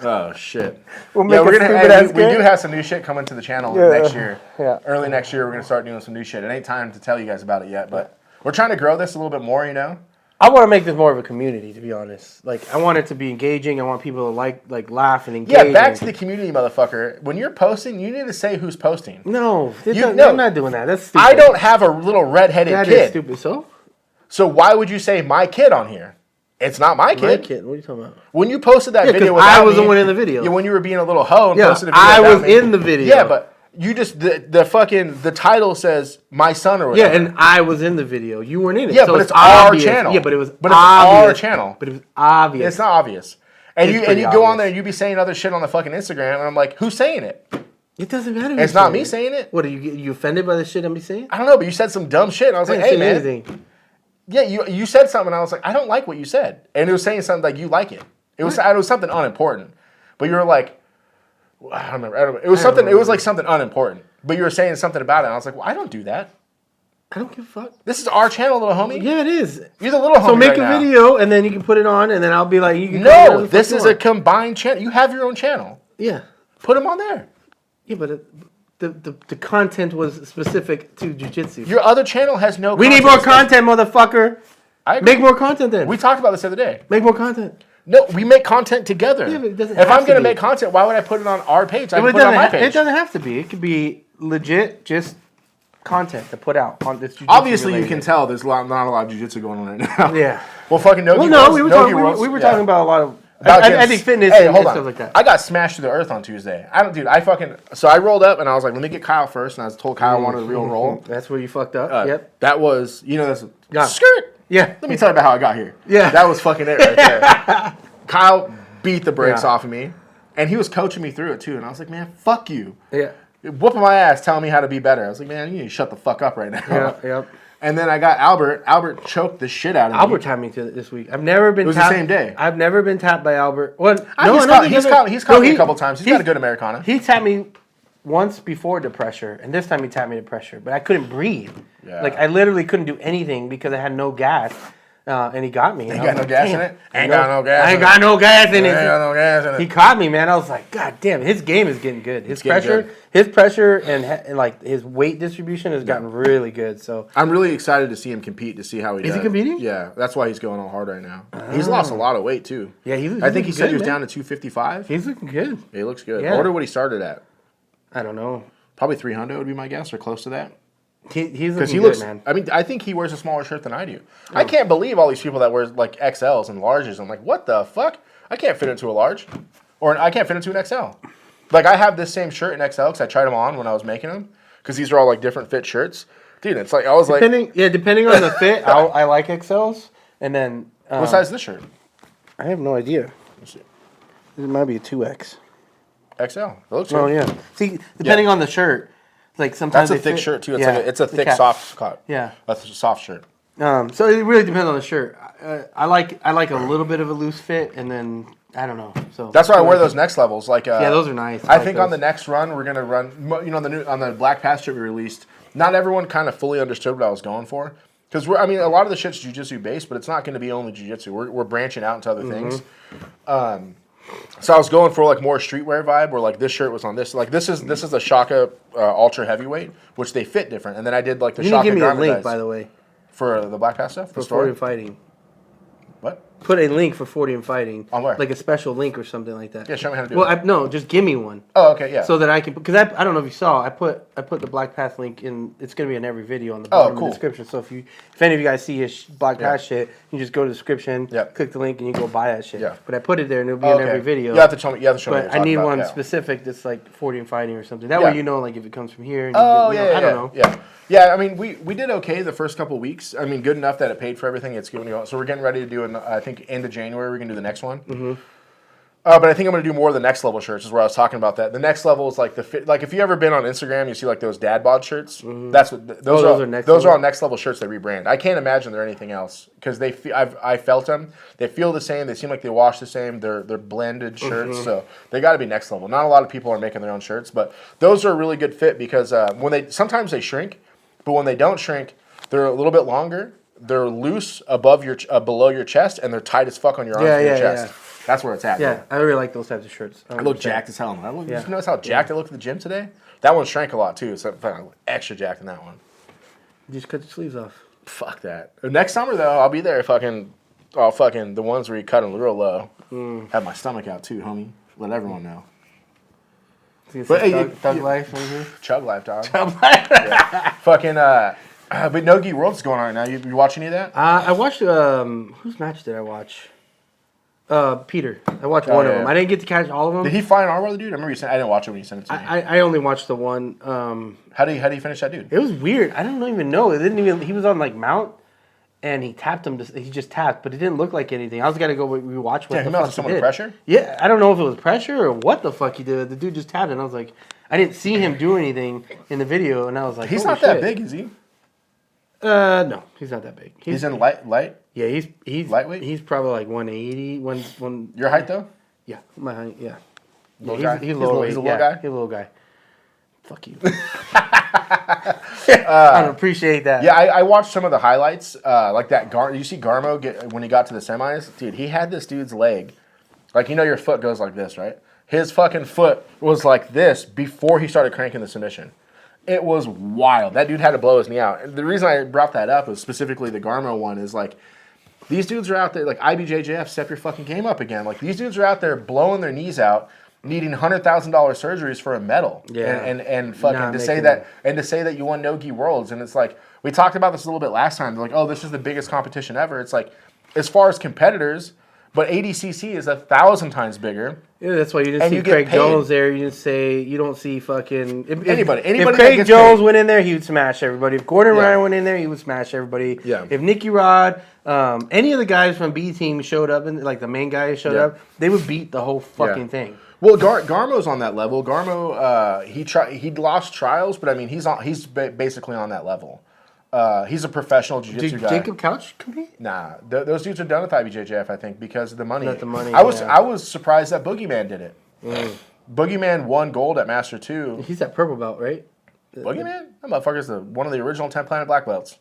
Oh shit. We do have some new shit coming to the channel next year. Yeah. Early next year, we're gonna start doing some new shit. It ain't time to tell you guys about it yet, but we're trying to grow this a little bit more. You know. I want to make this more of a community, to be honest. Like, I want it to be engaging. I want people to like laugh and engage. Yeah, back to the community, motherfucker. When you're posting, you need to say who's posting. No, I'm not doing that. That's stupid. I don't have a little redheaded kid. That is stupid. So why would you say my kid on here? It's not my kid. My kid? What are you talking about? When you posted that video, I was the one in the video. Yeah, when you were being a little hoe and posted a video. I was in the video. Yeah, but You just the title says my son or whatever. Yeah, and I was in the video. You weren't in it. Yeah, so but it's our channel. Yeah, but it was But obvious. it's our channel. But it was obvious. It's not obvious. And It's you pretty go on obvious. there and you be saying other shit on the fucking Instagram, and I'm like, who's saying it? It doesn't matter. It's not me saying it. What are you offended by the shit I'm saying? I don't know, but you said some dumb shit, and I was like, hey man. Anything. Yeah, you said something, and I was like, I don't like what you said, and it was saying something like you like it. It was something unimportant, but you were like, I don't remember. It was something. It was like something unimportant, but you were saying something about it. And I was like, well, I don't do that. I don't give a fuck. This is our channel, little homie. Yeah, it is. You're the little homie. So make right a now. video, and then you can put it on, and then I'll be like, you can. No, this is a combined channel. You have your own channel. Yeah. Put them on there. Yeah, but the content was specific to jiu-jitsu. Your other channel has no. We need more content, motherfucker. I agree. Make more content then. We talked about this the other day. Make more content. No, we make content together. Yeah, but it doesn't if have I'm to going to be. make content, why would I put it on our page? I But can put it on my page. It doesn't have to be. It could be legit, just content to put out on this. Obviously, you can tell there's not a lot of jiu-jitsu going on right now. Yeah. Well, fucking Nogi. Well, no, roast- we were Nogi talking. roast- We were yeah. talking about a lot of. About I getting- think fitness Hey, and hold on. stuff like that. I got smashed to the earth on Tuesday. So I rolled up and I was like, let me get Kyle first, and I was told Kyle I wanted a real roll. That's where you fucked up. Yep. That was, that's Yeah. skirt. Yeah. Let me tell you about how I got here. Yeah. That was fucking it right there. Kyle beat the brakes Yeah. off of me, and he was coaching me through it too. And I was like, man, fuck you. Yeah. Whooping my ass, telling me how to be better. I was like, man, you need to shut the fuck up right now. Yeah. Yep. And then I got Albert. Albert choked the shit out of me. Albert tapped me to this week. I've never been. It was tapped, the same day. I've never been tapped by Albert. Well, He's caught me a couple times. He's got a good Americana. He tapped me once before the pressure, and this time he tapped me to pressure. But I couldn't breathe. Yeah. Like I literally couldn't do anything because I had no gas. And he got me. Ain't got no gas in it? Ain't got no gas I in ain't it. got no gas in it. Ain't got no gas in it. He caught me, man. I was like, God damn, his game is getting good. His getting pressure and like his weight distribution has gotten really good. So I'm really excited to see him compete, to see how he does. Is he competing? Yeah, that's why he's going all hard right now. He's lost a lot of weight too. Yeah, I think he said he was good, down to 255. He's looking good. He looks good. Yeah. I wonder what he started at. I don't know. Probably 300 would be my guess, or close to that. He's Because looking he good, looks, man. I mean, I think he wears a smaller shirt than I do. I can't believe all these people that wear like XLs and larges. I'm like, what the fuck? I can't fit into a large, or I can't fit into an XL. Like I have this same shirt in XL because I tried them on when I was making them, because these are all like different fit shirts. Dude, it's like I was Depending on the fit, I like XLs, and then what size is this shirt? I have no idea. Let's see. It might be a 2X. XL. It looks Oh good. yeah. See, depending on the shirt, like sometimes That's a they thick fit- shirt too. yeah, It's a the thick, cap. soft cut. Yeah. That's a soft shirt. So it really depends on the shirt. I like a little bit of a loose fit, and then I don't know. So That's why I wear those next levels. Like those are nice. I like think those. on the next run we're gonna run. On the Black Pass shirt we released, not everyone kind of fully understood what I was going for. Because a lot of the shit's jiu-jitsu based, but it's not going to be only jiu-jitsu. We're branching out into other things. So I was going for like more streetwear vibe, where like this shirt was on this. Like this is the Shaka Ultra Heavyweight, which they fit different. And then I did like the You need to Shaka give me a Garment link, Dice by the way, for the Black Pass stuff. for The 40 store. and fighting. What? Put a link for 40 and fighting. On where? Like a special link or something like that. Yeah, show me how to do Well, it. no, just give me one. Oh, okay, yeah. So that I can, because I don't know if you saw, I put the Black Pass link in. It's gonna be in every video on the bottom cool. of the description. So if any of you guys see his Black Pass shit, you just go to the description, Yep. click the link, and you go buy that shit. Yeah. But I put it there, and it'll be in every video. You have to show me. You have to show me. But what I you're need talking one about, yeah. specific that's like 40 and fighting or something. That Yeah. way you know, like if it comes from here. And Oh, you yeah, know, I don't know. Yeah, I mean, we did okay the first couple of weeks. I mean, good enough that it paid for everything. It's giving you. So we're getting ready to do, I think, end of January, we're going to do the next one. Mm-hmm. But I think I'm going to do more of the next level shirts, is where I was talking about that. The next level is like the fit. Like if you ever been on Instagram, you see like those dad bod shirts. Mm-hmm. That's what those are. next Those are level? all next level shirts they rebrand. I can't imagine they're anything else, because I felt them. They feel the same. They seem like they wash the same. They're blended shirts, so they got to be next level. Not a lot of people are making their own shirts, but those are a really good fit, because sometimes they shrink, but when they don't shrink, they're a little bit longer. They're loose above below your chest, and they're tight as fuck on your arms and your chest. Yeah. That's where it's at. Yeah, Bro. I really like those types of shirts. I look jacked as hell. Yeah. You notice how jacked I look at the gym today? That one shrank a lot too, so I'm extra jacked in that one. Just cut your sleeves off. Fuck that. Next summer though, I'll be there. Fucking the ones where you cut them real low. Have my stomach out too, homie. Let everyone know. But hey, Thug Life right here. Chug life, dog. Chug Life. Yeah. Fucking but No Gi World's going on right now. You watch any of that? I watched whose match did I watch? Peter. I watched one of them. I didn't get to catch all of them. Did he fight an arm bar, the dude? I remember you said I didn't watch it when you sent it to me. I only watched the one. How do you finish that dude? It was weird. I don't even know. It didn't even. He was on like mount, and he tapped him. He just tapped, but it didn't look like anything. I was gonna go rewatch what the fuck he did. Pressure? Yeah, I don't know if it was pressure or what the fuck he did. The dude just tapped, and I was like, I didn't see him do anything in the video, and I was like, he's not that big, is he? No, he's not that big. He's in light. Yeah, he's lightweight. He's probably like 180. One. Your height though? Yeah, my height. Yeah. Little guy? He's a little guy. He's a little guy. Fuck you. I don't appreciate that. Yeah, I watched some of the highlights. Like that. You see Garmo when he got to the semis, dude. He had this dude's leg. Like your foot goes like this, right? His fucking foot was like this before he started cranking the submission. It was wild. That dude had to blow his knee out. And the reason I brought that up is specifically the Garmo one is like, these dudes are out there, like IBJJF, step your fucking game up again. Like these dudes are out there blowing their knees out, needing $100,000 surgeries for a medal. Yeah. And fucking to say that you won No-Gi Worlds. And it's like, we talked about this a little bit last time. They're like, oh, this is the biggest competition ever. It's like, as far as competitors, but ADCC is 1,000 times bigger. Yeah, that's why you didn't see Craig Jones there. You don't see fucking anybody. If Craig Jones went in there, he would smash everybody. If Gordon Ryan went in there, he would smash everybody. Yeah. If Nicky Rod, any of the guys from B team showed up, and like the main guys showed up, they would beat the whole fucking thing. Well, Garmo's on that level. Garmo, he lost trials, but I mean he's basically on that level. He's a professional jiu-jitsu guy. Jacob Couch compete? Nah, those dudes are done with IBJJF, I think, because of the money. Not the money. I was surprised that Boogeyman did it. Boogeyman won gold at Master 2. He's that purple belt, right? Boogeyman? That motherfucker's one of the original 10 Planet Black Belts.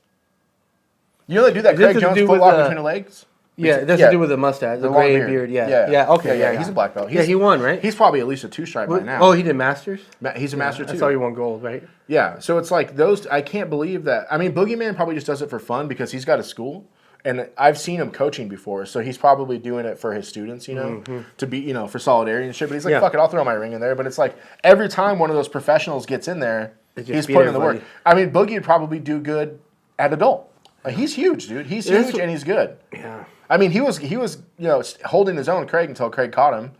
You know they do that Craig Jones footlock between the legs? Yeah, that's to do with the mustache, the gray beard. Yeah. Okay. Yeah, he's a black belt. He won, right? He's probably at least a 2-stripe by now. Oh, he did Masters? He's a Master too. I saw he won gold, right? Yeah, so it's like those. I can't believe that. I mean, Boogeyman probably just does it for fun because he's got a school, and I've seen him coaching before, so he's probably doing it for his students, to be, for solidarity and shit. But he's like, fuck it, I'll throw my ring in there. But it's like every time one of those professionals gets in there, he's putting in the work. I mean, Boogie would probably do good at adult. He's huge, dude. He's huge and he's good. Yeah. I mean, he was holding his own Craig until Craig caught him.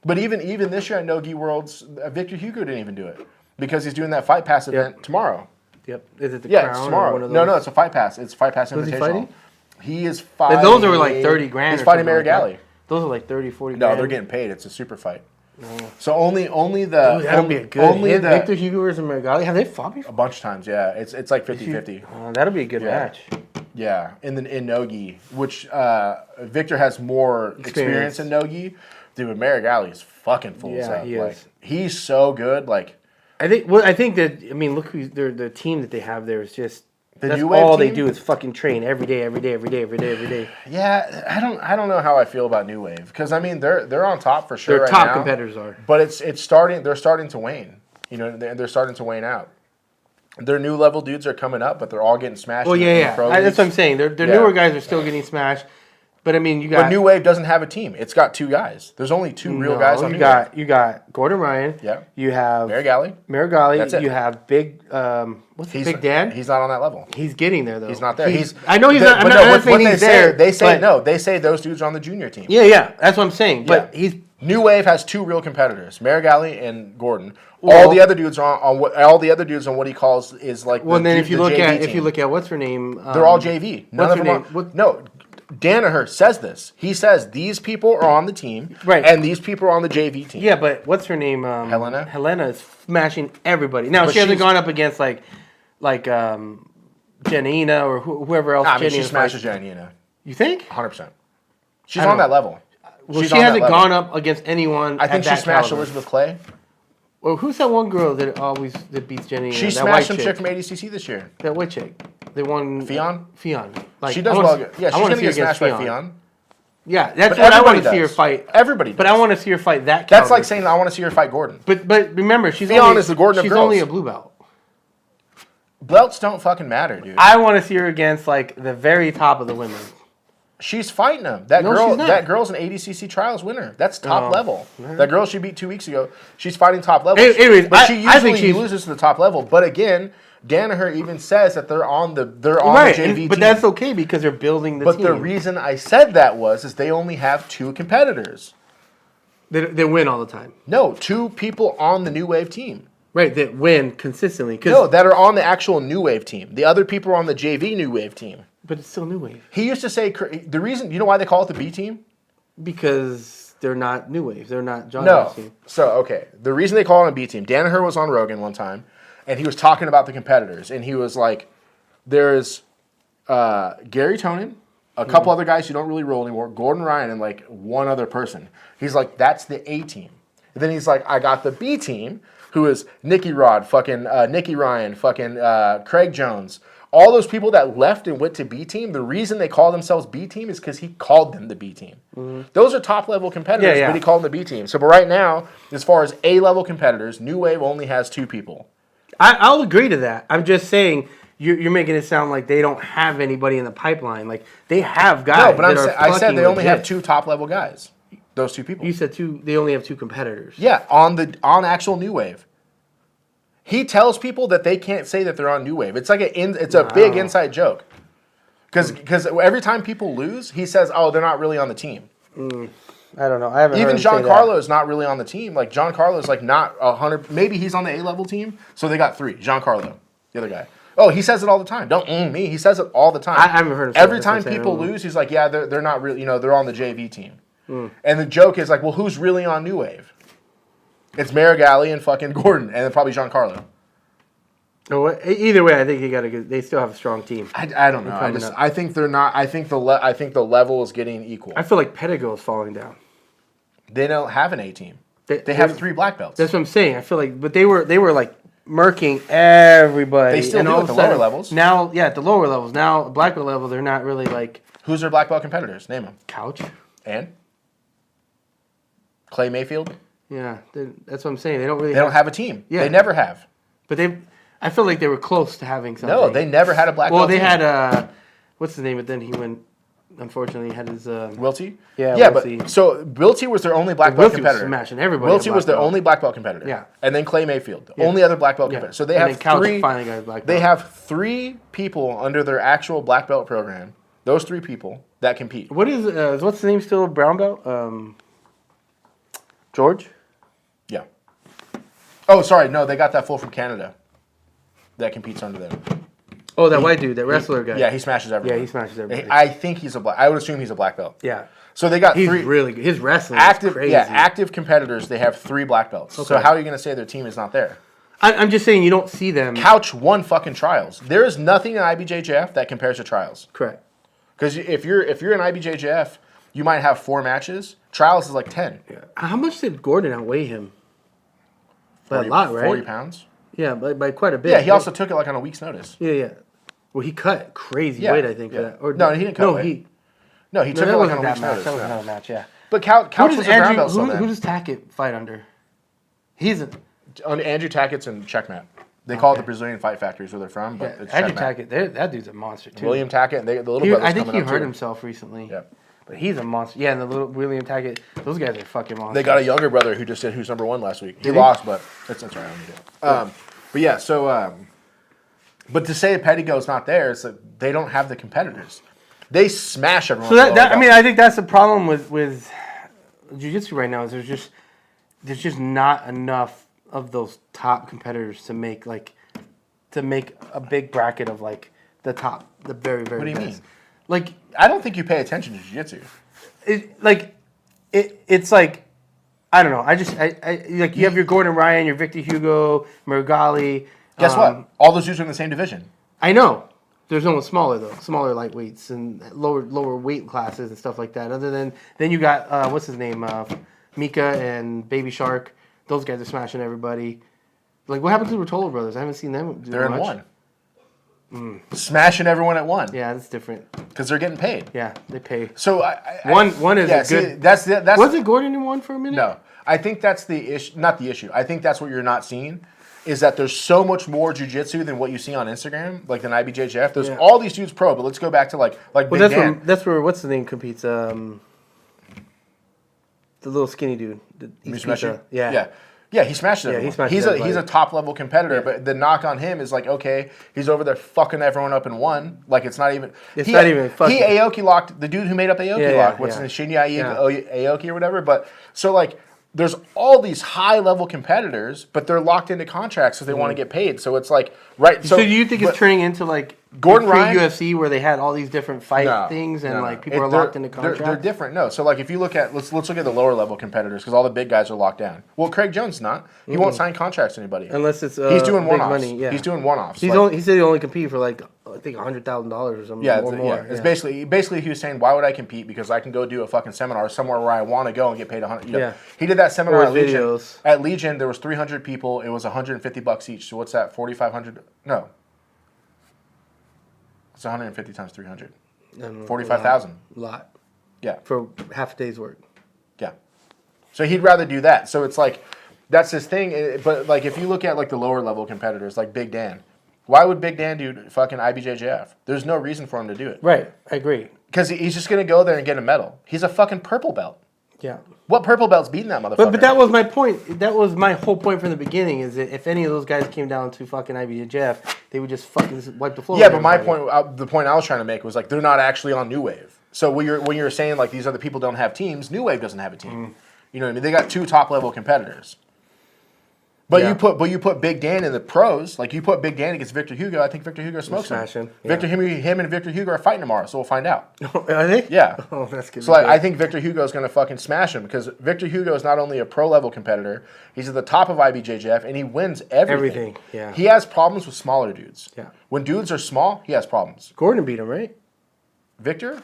But even this year at No-Gi Worlds, Victor Hugo didn't even do it because he's doing that Fight Pass event tomorrow. Yep. Is it the Crown? Crown? It's tomorrow. No, it's a Fight Pass. It's Fight Pass Invitational. Is he fighting? He is fighting. And those are like 30 grand. He's fighting Marigali. Those are like 30, 40 grand. No, they're getting paid. It's a super fight. So only the Dude, that'll be a good hit. Victor Hugo versus Marigali. Have they fought before? A bunch of times, yeah. It's like 50-50. That'll be a good match. Yeah, in no-gi, which Victor has more experience in no-gi. Dude, but Marigali is fucking full as hell. He is. He's so good. Like, I think that look who's the team that they have there is just that's New Wave all team? they do is fucking train every day. Yeah, I don't know how I feel about New Wave because I mean they're on top for sure. Their right top now, competitors are, but it's starting. They're starting to wane. They're starting to wane out. Their new level dudes are coming up, but they're all getting smashed. Well, yeah. That's what I'm saying. Their newer guys are still getting smashed. But I mean, But New Wave doesn't have a team. It's got 2 guys. There's only 2 real guys on New Wave. You got Gordon Ryan. Yeah. You have Marigali. That's it. You have Big. Big Dan? He's not on that level. He's getting there though. He's not there. I know he's not. I'm not saying he's there. They say those dudes are on the junior team. Yeah. That's what I'm saying. But he's New Wave has 2 real competitors, Marigali and Gordon. All the other dudes are on what he calls is like. Well, then if you look at what's her name, they're all JV. None of them. No. Danaher says this. He says these people are on the team, right, and these people are on the JV team. Yeah, but what's her name? Helena. Helena is smashing everybody. Now she hasn't gone up against like Janina or whoever else. I mean, she smashes Janina. You think? 100%. She's on that level. Well, she hasn't gone up against anyone. I think she smashed Elizabeth Clay. Well, who's that one girl that beats Janina? She smashed some chick from ADCC this year. That white chick. They won. Fionn? Like, she does well. Yeah, she's going to get smashed by Fionn. Yeah, that's what I want to see her fight. Everybody does. But I want to see her fight that That's like saying I want to see her fight Gordon. But remember, Fionn is the Gordon of girls. She's only a blue belt. Belts don't fucking matter, dude. I want to see her against like the very top of the women. She's fighting them. That girl's an ADCC trials winner. That's top level. That girl she beat 2 weeks ago, she's fighting top level. Anyways, but she usually loses to the top level. But again, Danaher even says that they're on the right, JV team. but that's okay because they're building the team. But the reason I said that is they only have 2 competitors. They win all the time. No, 2 people on the New Wave team. Right, that win consistently. No, that are on the actual New Wave team. The other people are on the JV New Wave team. But it's still New Wave. He used to say the reason. You know why they call it the B team? Because they're not New Wave. They're not John's team. So okay, the reason they call it a B team. Danaher was on Rogan one time, and he was talking about the competitors, and he was like, "There's Gary Tonin, a couple other guys who don't really roll anymore, Gordon Ryan, and like one other person." He's like, "That's the A team." And then he's like, "I got the B team, who is Nicky Rod, fucking Nicky Ryan, fucking Craig Jones." All those people that left and went to B team, the reason they call themselves B team is because he called them the B team. Mm-hmm. Those are top level competitors, but he called them the B team. So, but right now, as far as A level competitors, New Wave only has 2 people. I'll agree to that. I'm just saying you're making it sound like they don't have anybody in the pipeline. Like they have guys. No, but I said they only have 2 top level guys. Those 2 people. You said 2. They only have 2 competitors. Yeah, on actual New Wave. He tells people that they can't say that they're on New Wave. It's like a big inside joke. Because every time people lose, he says, "Oh, they're not really on the team." I don't know. I haven't. Even Giancarlo is not really on the team. Like Giancarlo is like not 100. Maybe he's on the A level team. So they got 3. Giancarlo, the other guy. Oh, he says it all the time. Don't me. He says it all the time. I haven't heard him say every that. time people lose, he's like, "Yeah, they're not really. They're on the JV team." And the joke is like, "Well, who's really on New Wave?" It's Marigali and fucking Gordon, and then probably Giancarlo. So either way, I think they still have a strong team. I don't know. I think they're not. I think the level is getting equal. I feel like Pedigo is falling down. They don't have an A team. They have 3 black belts. That's what I'm saying. I feel like, but they were like murking everybody. They still do at the lower levels. Now, at the lower levels. Now, black belt level, they're not really like. Who's their black belt competitors? Name them. Couch. And Clay Mayfield. Yeah, that's what I'm saying. They don't really. They don't have a team. Yeah. They never have. But I feel like they were close to having something. No, they never had a black belt. Well, they team. had what's his name? But then he went. Unfortunately, he had his. Wilty. Yeah, Wilty. But so Wilty was their only black belt competitor. Was smashing everybody. Wilty was their only black belt competitor. Yeah. And then Clay Mayfield, the only other black belt competitor. So they have Couch 3. Finally got his black belt. They have 3 people under their actual black belt program. Those 3 people that compete. What's the name still? Brown belt. George. Yeah. Oh, sorry. No, they got that fool from Canada that competes under them. Oh, that white dude, that wrestler guy. Yeah, he smashes everybody. Yeah, he smashes everybody. I think he's I would assume he's a black belt. Yeah. So they got he's 3 really good. His wrestling active, is crazy. Yeah, active competitors. They have 3 black belts. Okay. So how are you going to say their team is not there? I'm just saying you don't see them. Couch won fucking trials. There is nothing in IBJJF that compares to trials. Correct. Because if you're in IBJJF, you might have 4 matches. Trials is like 10. Yeah. How much did Gordon outweigh him? By a lot, right? 40 pounds. Yeah, by quite a bit. Yeah, he also took it like on a week's notice. Yeah. Well, he cut crazy weight, I think. Yeah. Or, no, he didn't cut weight. He took it like on a week's notice. That was another match, yeah. But Couch was a brown belt still then. Who does Tackett fight under? Andrew Tackett's in Checkmat. They call it the Brazilian Fight Factory, is where they're from. But it's Andrew Tackett, that dude's a monster too. William Tackett, the little brother's I think coming he up hurt too. himself recently. Yeah. But he's a monster. Yeah, and the little William Tackett, those guys are fucking monsters. They got a younger brother who just did who's number 1 last week. He lost, but that's all right. But yeah, so but to say Pettigo's not there, it's like they don't have the competitors. They smash everyone. So I think that's the problem with jiu-jitsu right now is there's just not enough of those top competitors to make a big bracket of like the very, very What do you best. mean? Like I don't think you pay attention to jiu-jitsu. It's like I don't know. Like you have your Gordon Ryan, your Victor Hugo, Murgali. Guess what? All those dudes are in the same division. I know. There's no one smaller though. Smaller lightweights and lower weight classes and stuff like that. Other than then you got what's his name, Mika and Baby Shark. Those guys are smashing everybody. Like what happened to the Rotolo brothers? I haven't seen them do They're much. in 1. Smashing everyone at 1. Yeah, that's different. Because they're getting paid. Yeah, they pay. So one is a good. That's wasn't Gordon in 1 for a minute? No, I think that's the issue. Not the issue. I think that's what you're not seeing. Is that there's so much more jiu-jitsu than what you see on Instagram, like than IBJJF. There's all these dudes pro, but let's go back to like Big Dan. That's where what's the name competes? The little skinny dude. Musumeci? Yeah. Yeah, he smashes everyone. he smashes He's everybody. a top level competitor, but the knock on him is like, okay, he's over there fucking everyone up in one. Like it's not even. Not even fucking. He Aoki locked the dude who made up Aoki lock. What's his name? Shinya Aoki or whatever. But so like, there's all these high level competitors, but they're locked into contracts because they want to get paid. So it's like right. So do you think it's turning into like Gordon Ryan UFC where they had all these different fight things and like people are locked into contracts? They're different. No, so like if you look at let's look at the lower level competitors because all the big guys are locked down. Well, Craig Jones is not. He won't sign contracts to anybody unless it's he's doing big one-offs. money. Yeah, he's doing one-offs. He said he only compete for like I think $100,000 or something. Yeah, or more. It's basically he was saying, why would I compete? Because I can go do a fucking seminar somewhere where I want to go and get paid $100. You know, he did that seminar at Legion. Videos. At Legion, there was 300 people. It was $150 each. So what's that? 4,500? No, it's 150 times 300. 45,000. A lot. Yeah, for half a day's work. Yeah, so he'd rather do that. So it's like that's his thing. But like if you look at like the lower level competitors, like Big Dan. Why would Big Dan do fucking IBJJF? There's no reason for him to do it. Right, I agree. Because he's just going to go there and get a medal. He's a fucking purple belt. Yeah. What purple belt's beating that motherfucker? But that was my point. That was my whole point from the beginning is that if any of those guys came down to fucking IBJJF, they would just fucking wipe the floor. Yeah, but my point, the point I was trying to make was like they're not actually on New Wave. So when you're saying like these other people don't have teams, New Wave doesn't have a team. You know what I mean? They got 2 top level competitors. But you put Big Dan in the pros, like you put Big Dan against Victor Hugo. I think Victor Hugo smokes him. Yeah. Him and Victor Hugo are fighting tomorrow, so we'll find out. Are they? Yeah. Oh, that's good. So I think Victor Hugo is going to fucking smash him because Victor Hugo is not only a pro level competitor, he's at the top of IBJJF and he wins everything. Yeah. He has problems with smaller dudes. Yeah. When dudes are small, he has problems. Gordon beat him, right? Victor,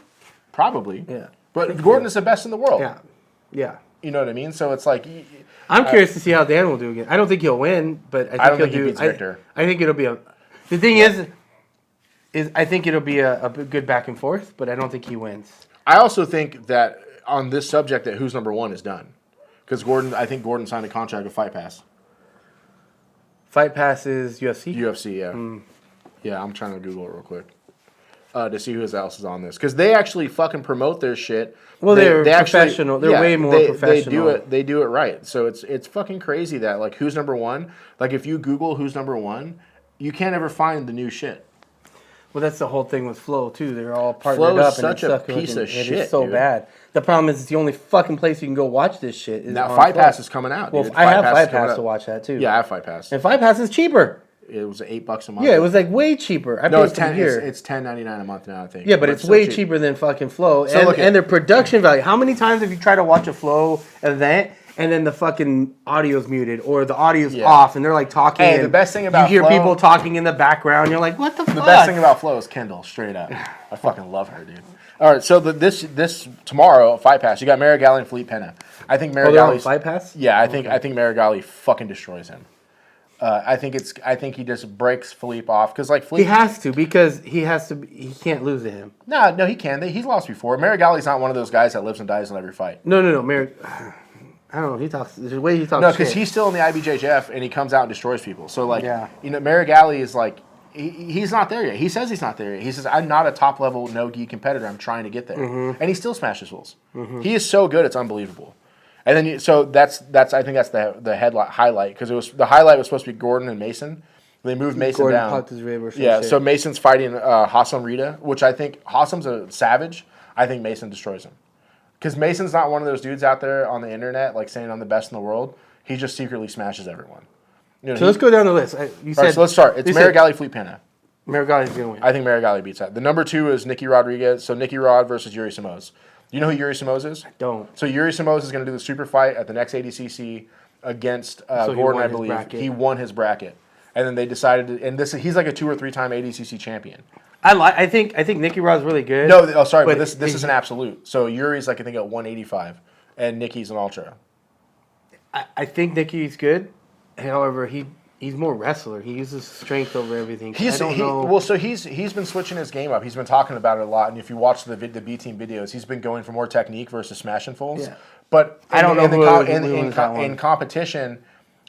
probably. Yeah. But Gordon is the best in the world. Yeah. Yeah. You know what I mean? So it's like. I'm curious to see how Dan will do again. I don't think he'll win, but I think he beats Victor. I think it'll be a. The thing is I think it'll be a good back and forth, but I don't think he wins. I also think that on this subject that who's number one is done, because I think Gordon signed a contract with Fight Pass. Fight Pass is UFC. UFC, yeah. Yeah, I'm trying to Google it real quick to see who else is on this, because they actually fucking promote their shit. Well, they're professional. They're way more professional. They do it right. So it's fucking crazy that like who's number one. Like if you Google who's number one, you can't ever find the new shit. Well, that's the whole thing with Flow too. They're all partnered Flow up. is such a piece of shit. It's so bad. The problem is it's the only fucking place you can go watch this shit. Now Fight Pass is coming out. Well, I have Fight Pass to watch that too. Yeah, I have Fight Pass. And Fight Pass is cheaper. It was $8 a month. Yeah, it was like way cheaper. No, it's $10.99 a month now, I think. Yeah, but it's way cheaper than fucking Flow. So and their production value. How many times have you tried to watch a Flow event and then the fucking audio's muted or the audio's off and they're like talking? Hey, the best thing about you hear Flow, people talking in the background. You're like, what the fuck? The best thing about Flow is Kendall, straight up. I fucking love her, dude. All right, so this tomorrow Fight Pass, you got Marigali and Felipe Pena. I think Marigali's Fight Pass. Yeah, I think Marigali fucking destroys him. I think he just breaks Felipe off because like Felipe, he has to because he can't lose to him. No, he can. He's lost before. Marigali's not one of those guys that lives and dies in every fight. No. I don't know. He talks the way he talks. No, because he's still in the IBJJF and he comes out and destroys people. So like, you know, Marigali is like he's not there yet. He says he's not there yet. He says I'm not a top level no-gi competitor. I'm trying to get there, and he still smashes fools. He is so good, it's unbelievable. And then that's I think that's the highlight because the highlight was supposed to be Gordon and Mason. They moved Mason down. Pucked his rib or some shit. So Mason's fighting Hassam Rita, which I think Hassam's a savage. I think Mason destroys him because Mason's not one of those dudes out there on the internet like saying I'm the best in the world. He just secretly smashes everyone. You know, so let's go down the list. So let's start. It's Marigali Felipe Pena. Marigali's gonna win. I think Marigali beats that. The number 2 is Nicky Rodriguez. So Nicky Rod versus Yuri Simões. You know who Yuri Simões is? I don't. So Yuri Simões is going to do the super fight at the next ADCC against Gordon, I believe. He won his bracket. And then they decided he's like a 2 or 3 time ADCC champion. I think Nicky Rod's really good. No, but this is an absolute. So Yuri's like I think at 185 and Nicky's an ultra. I think Nicky's good. However, he's more wrestler. He uses strength over everything. He's been switching his game up. He's been talking about it a lot. And if you watch the B team videos, he's been going for more technique versus smashing fools. Yeah. But I don't know in competition,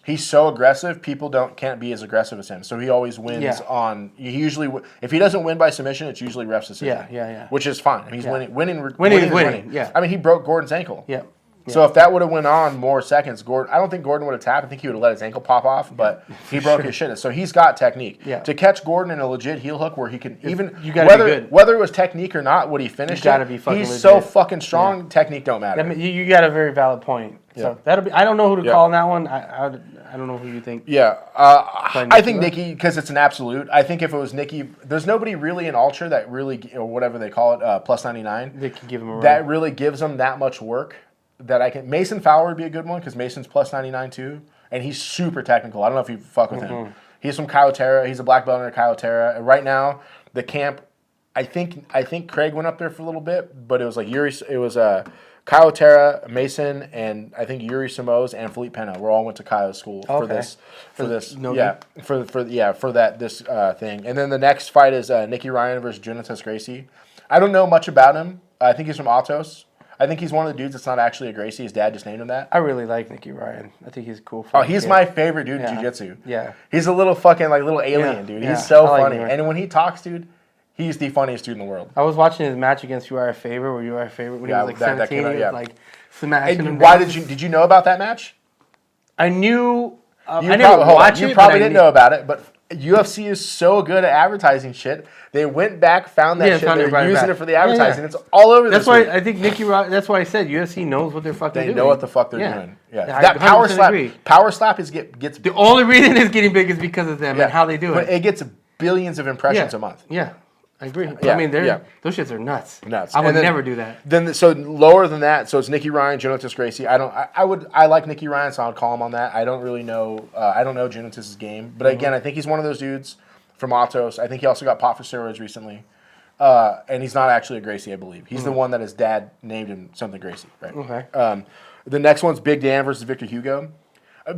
he's so aggressive. People can't be as aggressive as him. So he always wins on. He usually if he doesn't win by submission, it's usually ref's decision. Yeah. Which is fine. He's winning. Winning. Yeah. I mean, he broke Gordon's ankle. Yeah. So if that would have went on more seconds, Gordon, I don't think Gordon would have tapped. I think he would have let his ankle pop off, but he broke his shit. So he's got technique. Yeah. To catch Gordon in a legit heel hook where he can even you gotta be good. whether it was technique or not, would he finish You gotta be fucking he's legit. so fucking strong. Technique don't matter. You got a very valid point. So that'll be. I don't know who to call on that one. I don't know who you think. Yeah, I think Nikki, because it's an absolute. I think if it was Nikki, there's nobody really in Ultra that really, or whatever they call it, plus 99. They can give him a run. That really gives him that much work that I can. Mason Fowler would be a good one because Mason's plus 99 too, and he's super technical. I don't know if you fuck with him. He's from Kyoterra. He's a black belt under Kyoterra. And right now, the camp, I think Craig went up there for a little bit, but it was like Yuri. It was Kyoterra, Mason, and I think Yuri Simoes and Philippe Pena. We all went to Kyo's school for this. For this thing. And then the next fight is Nicky Ryan versus Jonatas Gracie. I don't know much about him. I think he's from Altos. I think he's one of the dudes that's not actually a Gracie. His dad just named him that. I really like Nicky Ryan. I think he's cool. He's my favorite dude in jiu-jitsu. Yeah. He's a little fucking little alien, dude. He's so funny. Him. And when he talks, dude, he's the funniest dude in the world. I was watching his match against Uriah Faber, when he was like 17, he was like smashing him. Why did you know about that match? I knew. I didn't watch it. You probably didn't know about it, but UFC is so good at advertising shit. They went back, found that shit, they're using it for the advertising. It's all over. That's why I think Nicky Ryan. That's why I said UFC knows what they're fucking doing. They know what the fuck they're doing. Yeah, that power slap gets. The only reason it's getting big is because of them and how they do it. But it gets billions of impressions a month. Yeah. I agree. I mean, those shits are nuts. I would never do that. Then, so lower than that, so it's Nicky Ryan, Jonatas Gracie. I like Nicky Ryan, so I'd call him on that. I don't really know. I don't know Jonatas' game, but again, I think he's one of those dudes from Autos. I think he also got popped for steroids recently, and he's not actually a Gracie, I believe. He's the one that his dad named him something Gracie, right? Okay. The next one's Big Dan versus Victor Hugo.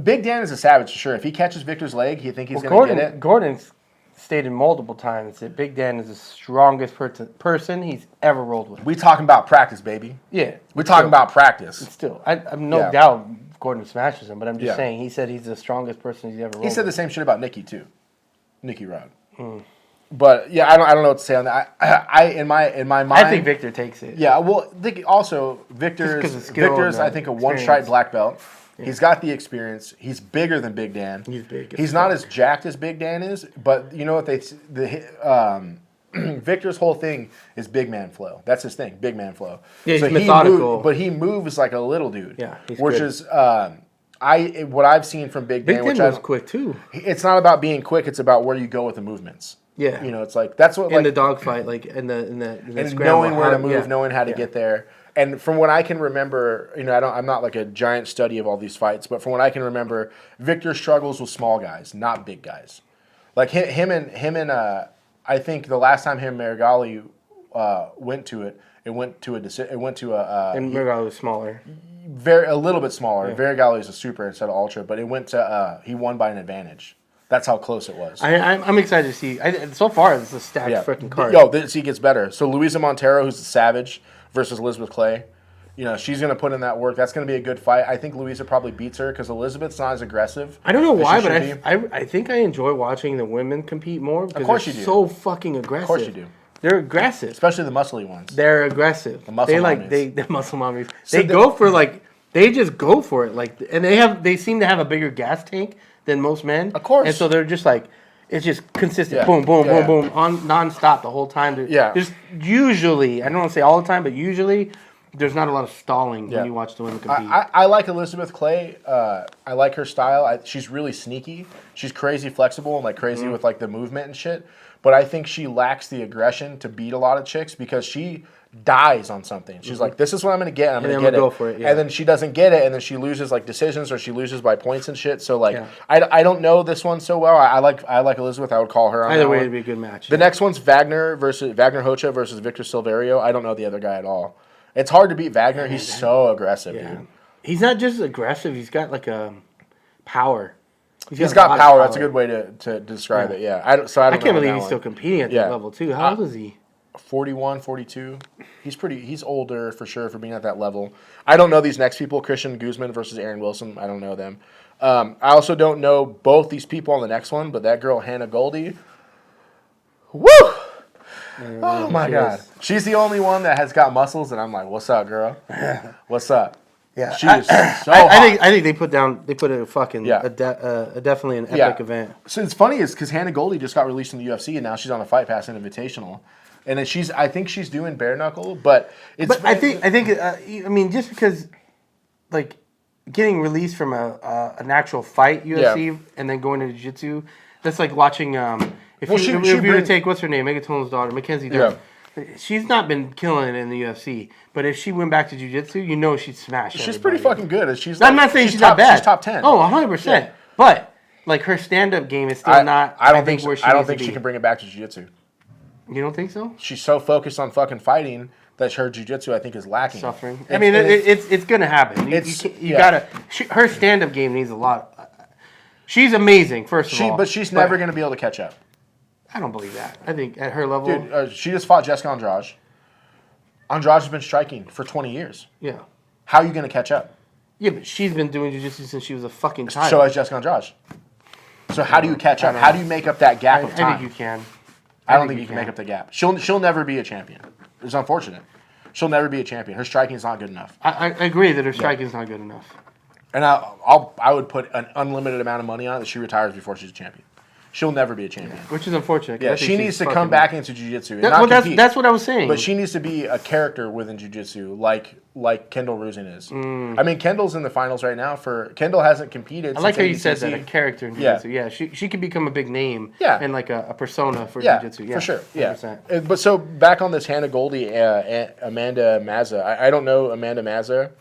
Big Dan is a savage for sure. If he catches Victor's leg, you think he's going to get it. Gordon's stated multiple times that Big Dan is the strongest person he's ever rolled with. We talking about practice, baby. Yeah. We're talking about practice. Still, I've no doubt Gordon smashes him, but I'm just saying he said he's the strongest person he's ever rolled with. He said the same shit about Nicky too. Nicky Rod. But yeah, I don't know what to say on that. I in my mind, I think Victor takes it. Yeah, well, also Victor's I think a one-stripe black belt. Yeah. He's got the experience. He's bigger than Big Dan. He's big. He's not as jacked as Big Dan is, but you know what Victor's whole thing is big man flow. That's his thing, big man flow. Yeah, he's methodical. But he moves like a little dude. Yeah, he's which good. Is what I've seen from Big Dan. Big Dan moves quick too. It's not about being quick. It's about where you go with the movements. Yeah, you know, it's like that's what in the dogfight, like in the and knowing where to move, knowing how to get there. And from what I can remember, you know, I'm not like a giant study of all these fights, but from what I can remember, Victor struggles with small guys, not big guys. Like him and I think the last time him and Marigali went to it, and Marigali was smaller, a little bit smaller. Yeah. Marigali is a super instead of ultra, but it went to he won by an advantage. That's how close it was. I'm excited to see. So far, it's a stacked freaking card. This he gets better. So Luisa Montero, who's a savage, versus Elizabeth Clay. You know, she's going to put in that work. That's going to be a good fight. I think Luisa probably beats her because Elizabeth's not as aggressive. I don't know why, but I think I enjoy watching the women compete more because they're so fucking aggressive. Of course you do. They're aggressive. Especially the muscly ones. They're aggressive. The muscle mommies. The muscle mommies. They go for they just go for it. And they seem to have a bigger gas tank than most men. Of course. And so they're just it's just consistent. Boom, boom, boom, boom, on nonstop the whole time. There's usually, I don't want to say all the time, but usually there's not a lot of stalling when you watch the women compete. I like Elizabeth Clay. I like her style. She's really sneaky. She's crazy flexible and crazy with the movement and shit. But I think she lacks the aggression to beat a lot of chicks because she dies on something. She's like, this is what I'm going to get. I'm going to get it. Go for it. Yeah. And then she doesn't get it, and then she loses decisions or she loses by points and shit. So I don't know this one so well. I like Elizabeth. I would call her on either that way. One. It'd be a good match. The next one's Wagner Hocha versus Victor Silverio. I don't know the other guy at all. It's hard to beat Wagner. He's so aggressive, dude. He's not just aggressive. He's got a power. He's got power. That's a good way to describe it. Yeah. I can't believe he's still competing at that level too. How old is he? 41, 42. He's older for sure for being at that level. I don't know these next people. Christian Guzman versus Aaron Wilson. I don't know them. I also don't know both these people on the next one, but that girl Hannah Goldie. Woo! Oh my God. She's the only one that has got muscles, and I'm like, what's up, girl? What's up? Yeah, She is so I think they put a fucking definitely an epic event. So it's funny is because Hannah Goldie just got released in the UFC and now she's on the Fight Pass Invitational, and then I think she's doing bare knuckle, but I think just because like getting released from an actual fight UFC and then going to jiu-jitsu, that's like watching if you were to take what's her name, Megatone's daughter, Mackenzie Dern. She's not been killing it in the UFC, but if she went back to jiu-jitsu, you know she'd smash. She's pretty fucking good. I'm not saying she's not bad. She's top 10. Oh, 100%. But like her stand-up game is still not. I don't think she can bring it back to jiu-jitsu. You don't think so? She's so focused on fucking fighting that her jiu-jitsu I think is lacking. Suffering. I mean, it's gonna happen. You gotta. Her stand-up game needs a lot. She's amazing. First of all, but she's never gonna be able to catch up. I don't believe that. I think at her level... Dude, she just fought Jessica Andrade. Andrade has been striking for 20 years. Yeah. How are you going to catch up? Yeah, but she's been doing jiu-jitsu since she was a fucking child. So has Jessica Andrade. So how do you catch up? How do you make up that gap of time? I think you can. I don't think you can make up the gap. She'll never be a champion. It's unfortunate. She'll never be a champion. Her striking is not good enough. I agree that her striking is not good enough. And I would put an unlimited amount of money on it that she retires before she's a champion. She'll never be a champion. Yeah, which is unfortunate. Yeah, she needs to come back into jiu-jitsu. That's what I was saying. But she needs to be a character within jiu-jitsu, like Kendall Rosen is. I mean, Kendall's in the finals right now. Kendall hasn't competed. I like how you said that, a character in jiu-jitsu. Yeah, she could become a big name. Yeah. And like a persona for jiu-jitsu. Yeah, for sure. 100%. Yeah. But so back on this Hannah Goldie, Amanda Mazza. I don't know Amanda Mazza.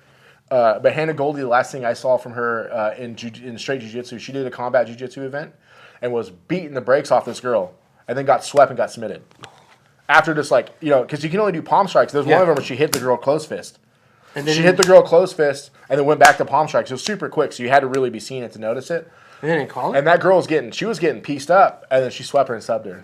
But Hannah Goldie, the last thing I saw from her in straight jiu-jitsu, she did a combat jiu-jitsu event and was beating the brakes off this girl and then got swept and got submitted. After just because you can only do palm strikes. There's one of them where she hit the girl close fist. And then she hit the girl close fist and then went back to palm strikes. It was super quick, so you had to really be seeing it to notice it. They didn't call it? And that girl was getting pieced up, and then she swept her and subbed her.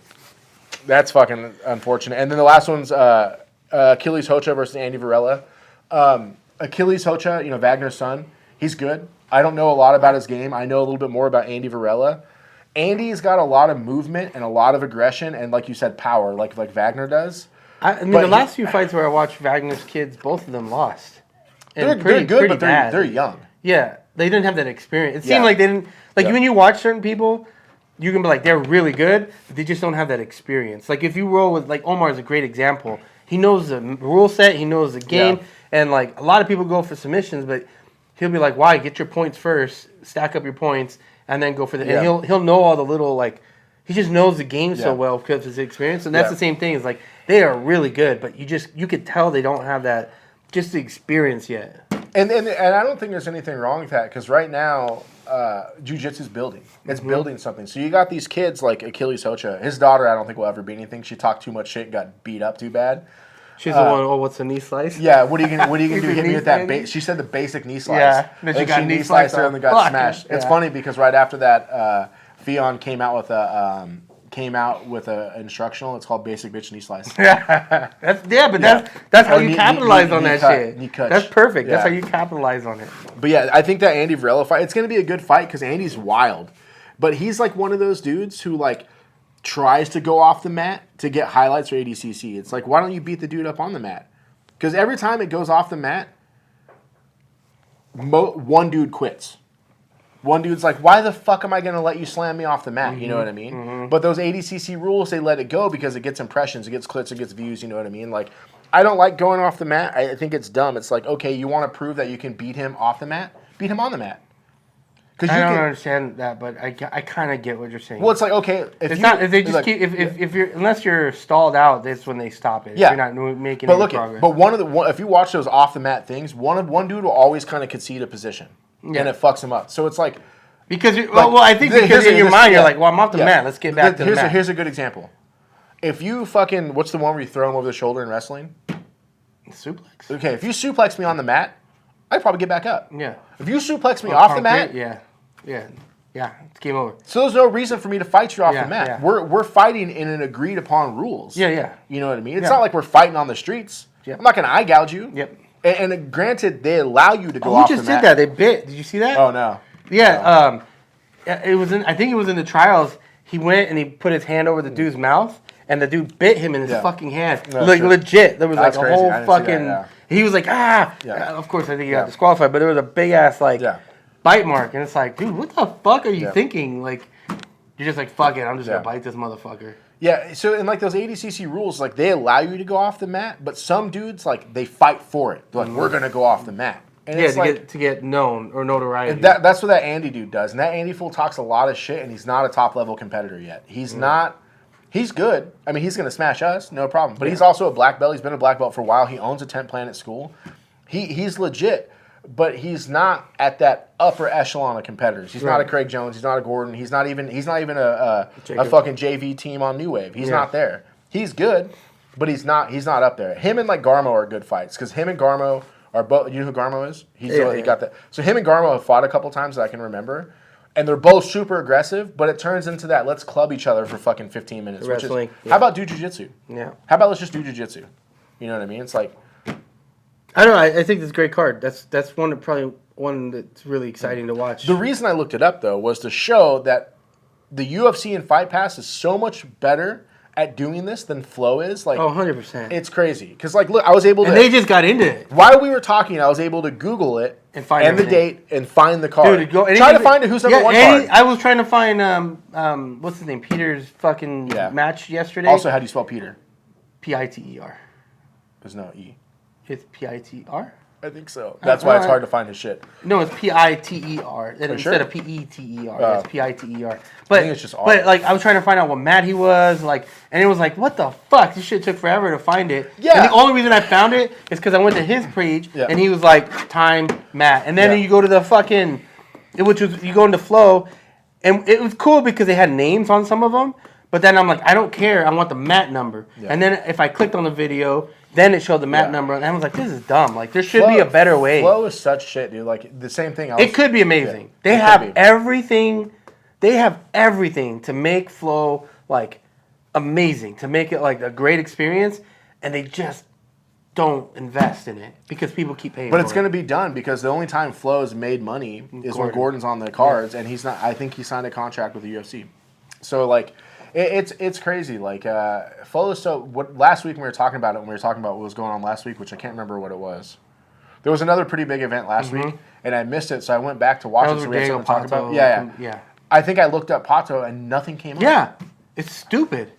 That's fucking unfortunate. And then the last one's Achilles Hocha versus Andy Varela. Achilles Hocha, Wagner's son, he's good. I don't know a lot about his game. I know a little bit more about Andy Varela. Andy's got a lot of movement and a lot of aggression and, like you said, power, like Wagner does. I mean, the last few fights where I watched Wagner's kids, both of them lost. They're good, but they're young. Yeah, they didn't have that experience. It seemed like they didn't... Like, when you watch certain people, you can be like, they're really good, but they just don't have that experience. Like, if you roll with... Like, Omar's a great example. He knows the rule set. He knows the game. Yeah. And, like, a lot of people go for submissions, but he'll be like, why? Get your points first. Stack up your points. And then go for the... And he'll know all the little, like... He just knows the game so well because of his experience. And that's the same thing. It's like, they are really good, but you could tell they don't have that... Just the experience yet. And I don't think there's anything wrong with that because right now, jiu-jitsu's building. It's building something. So you got these kids like Achilles Hocha. His daughter, I don't think will ever be anything. She talked too much shit and got beat up too bad. She's the one. Oh, what's a knee slice? Yeah. What are you gonna do? Hit me with that? She said the basic knee slice. Yeah. Then she got knee sliced her and then got smashed. It's funny because right after that, Fionn came out with a instructional. It's called Basic Bitch Knee Slice. That's how you capitalize on that shit. That's perfect. That's how you capitalize on it. But yeah, I think that Andy Varela fight. It's gonna be a good fight because Andy's wild, but he's like one of those dudes who like tries to go off the mat to get highlights for ADCC. It's like, why don't you beat the dude up on the mat? Because every time it goes off the mat, one dude quits. One dude's like, why the fuck am I going to let you slam me off the mat? You know what I mean? But those ADCC rules, they let it go because it gets impressions, it gets clicks, it gets views, you know what I mean? Like, I don't like going off the mat. I think it's dumb. It's like, okay, you want to prove that you can beat him off the mat? Beat him on the mat. I don't understand that, but I kind of get what you're saying. Well, it's like, okay, unless you're stalled out, that's when they stop it. Yeah. You're not making any progress. But if you watch those off the mat things, one dude will always kind of concede a position, and it fucks him up. So it's like because I think because in your mind you're like, well, I'm off the mat. Let's get back to the mat. Here's a good example. If you fucking what's the one where you throw him over the shoulder in wrestling? Suplex. Okay, if you suplex me on the mat, I'd probably get back up. Yeah. If you suplex me off the mat, it's game over. So there's no reason for me to fight you off the mat. Yeah. We're fighting in an agreed upon rules. Yeah. You know what I mean? It's not like we're fighting on the streets. Yeah. I'm not gonna eye gouge you. Yep. And granted, they allow you to go off the mat. Who just did that? They bit. Did you see that? Oh no. Yeah. It was I think it was in the trials. He went and he put his hand over the dude's mouth, and the dude bit him in his fucking hand. No, legit. There was like a whole fucking. He was like, of course, I think he got disqualified, but it was a big ass like bite mark, and it's like, dude, what the fuck are you thinking? Like, you're just like, fuck it, I'm just gonna bite this motherfucker. Yeah, so in like those ADCC rules, like they allow you to go off the mat, but some dudes like they fight for it. They're like, we're gonna go off the mat. And it's to get known or notoriety. That's what that Andy dude does. And that Andy fool talks a lot of shit, and he's not a top-level competitor yet. He's not. He's good. I mean, he's going to smash us, no problem. But he's also a black belt. He's been a black belt for a while. He owns a tent planet school. He's legit, but he's not at that upper echelon of competitors. He's not a Craig Jones. He's not a Gordon. He's not even a fucking JV team on New Wave. He's not there. He's good, but he's not up there. Him and like Garmo are good fights because him and Garmo are both. You know who Garmo is? He got that. So him and Garmo have fought a couple times that I can remember, and they're both super aggressive. But it turns into that let's club each other for fucking 15 minutes. Wrestling. How about do jiu-jitsu? Yeah. How about let's just do jiu-jitsu? You know what I mean? It's like I don't know. I think it's a great card. That's probably one that's really exciting to watch. The reason I looked it up though was to show that the UFC and Fight Pass is so much better at doing this than Flow is. Like, 100%. It's crazy. Because, like, look, I was able to... And they just got into it. While we were talking, I was able to Google it and find the date and find the card. Dude, try to find it who's number one card. I was trying to find, what's his name? Peter's fucking match yesterday. Also, how do you spell Peter? P-I-T-E-R. There's no E. It's P-I-T-R? I think so. That's why it's hard to find his shit. No, it's P-I-T-E-R. Instead of P-E-T-E-R. It's P-I-T-E-R. But, I think it's just R. But, like, I was trying to find out what mat he was, like, and it was like, what the fuck? This shit took forever to find it. Yeah. And the only reason I found it is because I went to his page, and he was like, time, mat. And then you go to the fucking, you go into Flow, and it was cool because they had names on some of them, but then I'm like, I don't care. I want the mat number. Yeah. And then if I clicked on the video, then it showed the mat number, and I was like, this is dumb. Like, there should be a better way. Flow is such shit, dude. Like, the same thing. It could be amazing. They have everything. They have everything to make Flow, like, amazing, to make it, like, a great experience, and they just don't invest in it because people keep paying But it's going to be done because the only time Flow's made money is when Gordon's on the cards, and he's not. I think he signed a contract with the UFC. So, like... It's crazy. Like, Flow is so... last week when we were talking about it, when we were talking about what was going on last week, which I can't remember what it was. There was another pretty big event last week, and I missed it, so I went back to watch it so we had something to talk about. Yeah. I think I looked up Pato, and nothing came up. Yeah. It's stupid.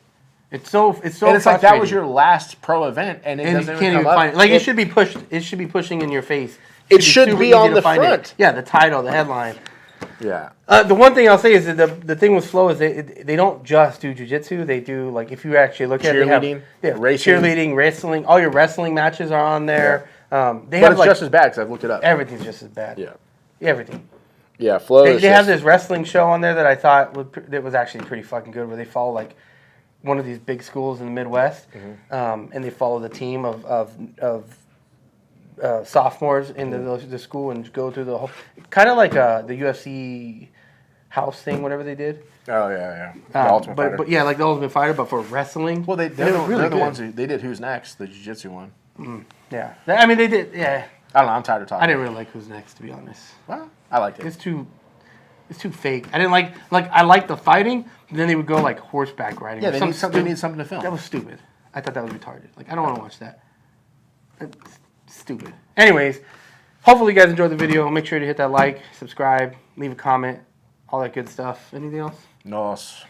It's so And it's like that was your last pro event, and it doesn't even come up. Find it. Like, it should be pushed. It should be pushing in your face. It should be on the front. Yeah, the title, the headline. Yeah. The one thing I'll say is that the thing with Flow is they don't just do jiu-jitsu. They do, like, if you actually look at it, cheerleading, cheerleading, wrestling. All your wrestling matches are on there. Yeah. But it's just as bad because I've looked it up. Everything's just as bad. Yeah. Everything. Yeah, Flow is They have this wrestling show on there that I thought that was actually pretty fucking good, where they follow, like, one of these big schools in the Midwest, and they follow the team of sophomores into the school and go through the whole, kind of like the UFC house thing, whatever they did. Oh yeah. The Ultimate Fighter. But yeah, like the Ultimate Fighter, but for wrestling. Well, they're the ones who they did Who's Next, the jiu-jitsu one. Yeah, I mean they did. Yeah. I don't know. I'm tired of talking. I didn't really like Who's Next, to be honest. Well, I liked it. It's too fake. I didn't like I liked the fighting, but then they would go like horseback riding. Yeah, they need something to film. That was stupid. I thought that was retarded. Like, I don't want to watch that. That's stupid. Anyways, hopefully you guys enjoyed the video. Make sure to hit that like, subscribe, leave a comment, all that good stuff. Anything else? Nos.